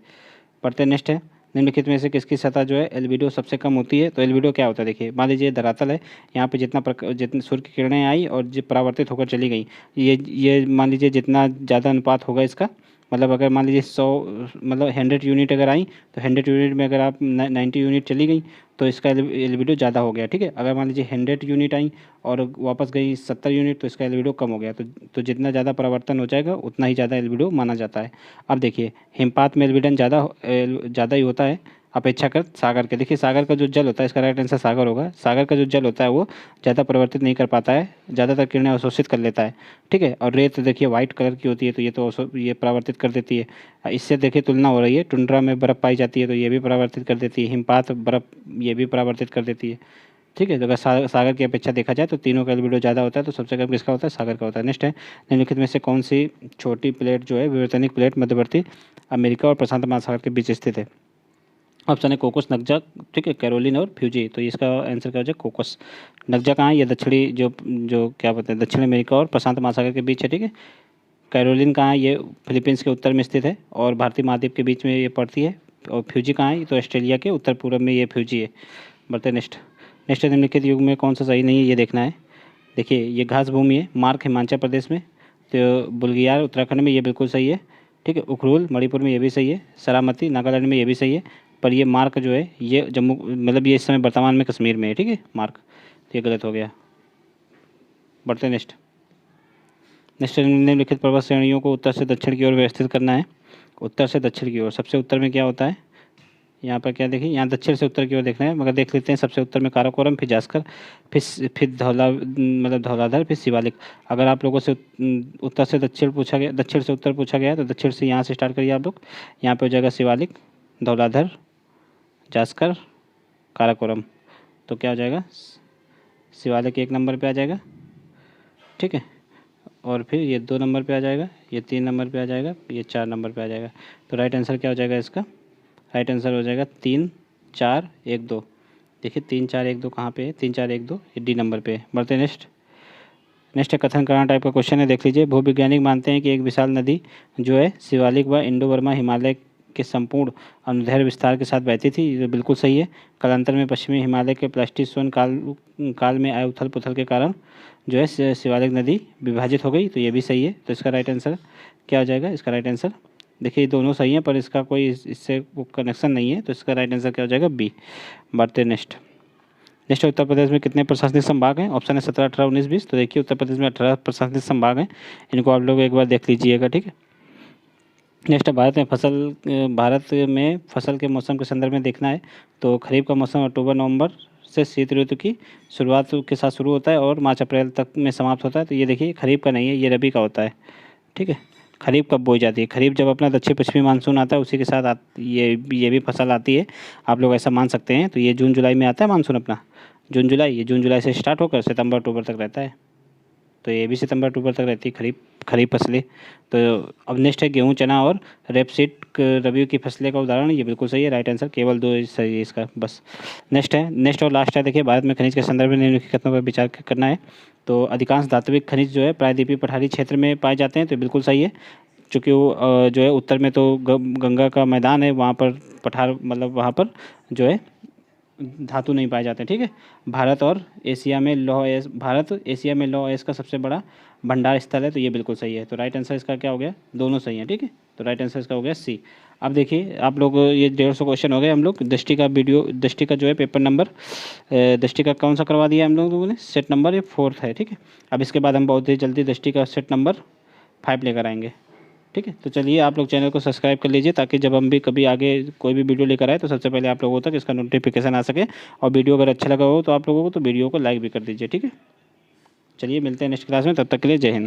पढ़ते नेक्स्ट है, निम्नलिखित में से किसकी सतह जो है एल्बिडो सबसे कम होती है। तो एल्बिडो क्या होता है, देखिए मान लीजिए धरातल है, यहाँ पे जितनी सूर्य की किरणें आई और जो परावर्तित होकर चली गई, ये मान लीजिए जितना ज़्यादा अनुपात होगा इसका, मतलब अगर मान लीजिए 100 मतलब 100 यूनिट अगर आई, तो 100 यूनिट में अगर आप 90 यूनिट चली गई तो इसका एल्बिडो ज़्यादा हो गया। ठीक है, अगर मान लीजिए 100 यूनिट आई और वापस गई 70 यूनिट, तो इसका एल्बिडो कम हो गया। तो जितना ज़्यादा परावर्तन हो जाएगा उतना ही ज़्यादा एल्बिडो माना जाता है। अब देखिए हिमपात में एल्बिडन ज़्यादा ही होता है अपेक्षाकृत सागर के। देखिए सागर का जो जल होता है, इसका राइट आंसर सागर होगा। सागर का जो जल होता है वो ज़्यादा परिवर्तित नहीं कर पाता है, ज़्यादातर किरणें अवशोषित कर लेता है। ठीक है, और रेत देखिए वाइट कलर की होती है, तो ये परावर्तित कर देती है। इससे देखिए तुलना हो रही है, टुंड्रा में बर्फ़ पाई जाती है तो ये भी परावर्तित कर देती है, हिमपात बर्फ़ ये भी परावर्तित कर देती है। ठीक है, तो अगर सागर की अपेक्षा देखा जाए तो तीनों का एल्बिडो ज़्यादा होता है, तो सबसे कम किसका होता है, सागर का होता है। नेक्स्ट है, निम्नलिखित में से कौन सी छोटी प्लेट जो है विवर्तनिक प्लेट मध्यवर्ती अमेरिका और प्रशांत महासागर के बीच स्थित है। ऑप्शन है कोकोस, नगजा, ठीक है, कैरोलिन और फ्यूजी। तो इसका आंसर क्या हो जाए, कोकोस। नगजा कहाँ है, ये दक्षिणी जो क्या बोलते हैं, दक्षिण अमेरिका और प्रशांत महासागर के बीच है। ठीक है, कैरोलिन कहाँ है, ये फिलीपींस के उत्तर में स्थित है और भारतीय महाद्वीप के बीच में ये पड़ती है। और फ्यूजी कहाँ है, तो ऑस्ट्रेलिया के उत्तर पूर्व में ये फ्यूजी है। बढ़ते नेक्स्ट। निम्नलिखित युग में कौन सा सही नहीं है, ये देखना है। देखिए ये घास भूमि है, मार्क हिमाचल प्रदेश में, तो बुल्गियार उत्तराखंड में, ये बिल्कुल सही है। ठीक है, उखरूल मणिपुर में, ये भी सही है। सरामती नागालैंड में, ये भी सही है। पर ये मार्क जो है ये जम्मू, मतलब ये इस समय वर्तमान में कश्मीर में है। ठीक है, मार्क, तो ये गलत हो गया। बढ़ते नेक्स्ट। निम्नलिखित पर्वत श्रेणियों को उत्तर से दक्षिण की ओर व्यवस्थित करना है। उत्तर से दक्षिण की ओर, सबसे उत्तर में क्या होता है, यहाँ पर क्या देखिए, यहाँ दक्षिण से उत्तर की ओर देखना है, मगर देख लेते हैं। सबसे उत्तर में काराकोरम, फिर जास्कर, फिर धौलाधर, फिर शिवालिक। अगर आप लोगों से उत्तर से दक्षिण पूछा गया, दक्षिण से उत्तर पूछा गया, तो दक्षिण से यहाँ से स्टार्ट करिए आप लोग। यहाँ पे हो जाएगा शिवालिक, धौलाधर, जास्कर, काराकोरम। तो क्या हो जाएगा, शिवालिक 1 नंबर पे आ जाएगा। ठीक है, और फिर ये 2 नंबर पे आ जाएगा, ये 3 नंबर पे आ जाएगा, ये 4 नंबर पे आ जाएगा। तो राइट आंसर क्या हो जाएगा इसका, राइट आंसर हो जाएगा 3, 4, 1, 2। देखिए 3, 4, 1, 2 कहाँ पे है, 3, 4, 1, 2 ये डी नंबर पे है। बढ़ते नेक्स्ट है कथन करना टाइप का क्वेश्चन है, देख लीजिए। भूवैज्ञानिक मानते हैं कि एक विशाल नदी जो है शिवालिक व इंडो बर्मा हिमालय के संपूर्ण अनुदैर्घ्य विस्तार के साथ बहती थी, ये बिल्कुल सही है। कालांतर में पश्चिमी हिमालय के प्लास्टिसोन काल में आए उथल पुथल के कारण जो है शिवालिक नदी विभाजित हो गई, तो ये भी सही है। तो इसका राइट आंसर क्या हो जाएगा, इसका राइट आंसर, देखिए दोनों सही हैं पर इसका कोई इससे कनेक्शन नहीं है, तो इसका राइट आंसर क्या हो जाएगा, बी। बढ़ते नेक्स्ट। उत्तर प्रदेश में कितने प्रशासनिक संभाग हैं, ऑप्शन है 17, 18, 19, 20। तो देखिए उत्तर प्रदेश में 18 प्रशासनिक संभाग हैं, इनको आप लोग एक बार देख लीजिएगा। ठीक है, नेक्स्ट है भारत में फसल के मौसम के संदर्भ में देखना है तो खरीफ का मौसम अक्टूबर नवंबर से शीत ऋतु की शुरुआत के साथ शुरू होता है और मार्च अप्रैल तक में समाप्त होता है। तो ये देखिए खरीफ का नहीं है, ये रबी का होता है। ठीक है, खरीफ कब बोई जाती है? खरीफ जब अपना दक्षिण पश्चिमी मानसून आता है उसी के साथ ये भी फसल आती है, आप लोग ऐसा मान सकते हैं। तो ये जून जुलाई में आता है मानसून अपना, जून जुलाई से स्टार्ट होकर सितंबर अक्टूबर तक रहता है। तो ये भी सितंबर अक्टूबर तक रहती है खरीफ फसलें। तो अब नेक्स्ट है गेहूँ चना और रेपसीड रबी की फसलें का उदाहरण। ये बिल्कुल सही है, राइट आंसर, केवल दो सही है इसका बस। नेक्स्ट और लास्ट है, देखिए भारत में खनिज के संदर्भ में निम्नलिखित कथनों पर विचार करना है। तो अधिकांश धात्विक खनिज जो है प्रायद्वीपीय पठारी क्षेत्र में पाए जाते हैं, तो बिल्कुल सही है। चूँकि वो जो है उत्तर में तो गंगा का मैदान है, वहाँ पर पठार मतलब वहाँ पर जो है धातु नहीं पाए जाते। ठीक है, भारत एशिया में लौह अयस्क का सबसे बड़ा भंडार स्थल है, तो ये बिल्कुल सही है। तो राइट आंसर इसका क्या हो गया? दोनों सही हैं। ठीक है, तो राइट आंसर इसका हो गया सी। अब देखिए आप लोग, ये 150 क्वेश्चन हो गए। हम लोग दृष्टि का जो है पेपर नंबर दृष्टि का कौन सा करवा दिया हम लोगों ने? सेट नंबर ये 4 है। ठीक है, अब इसके बाद हम बहुत ही जल्दी दृष्टि का सेट नंबर 5 लेकर आएंगे। ठीक है, तो चलिए आप लोग चैनल को सब्सक्राइब कर लीजिए ताकि जब हम भी कभी आगे कोई भी वीडियो लेकर आए तो सबसे पहले आप लोगों तक इसका नोटिफिकेशन आ सके। और वीडियो अगर अच्छा लगा हो तो आप लोगों को तो वीडियो को लाइक भी कर दीजिए। ठीक है, चलिए मिलते हैं नेक्स्ट क्लास में, तब तक के लिए जय हिंद।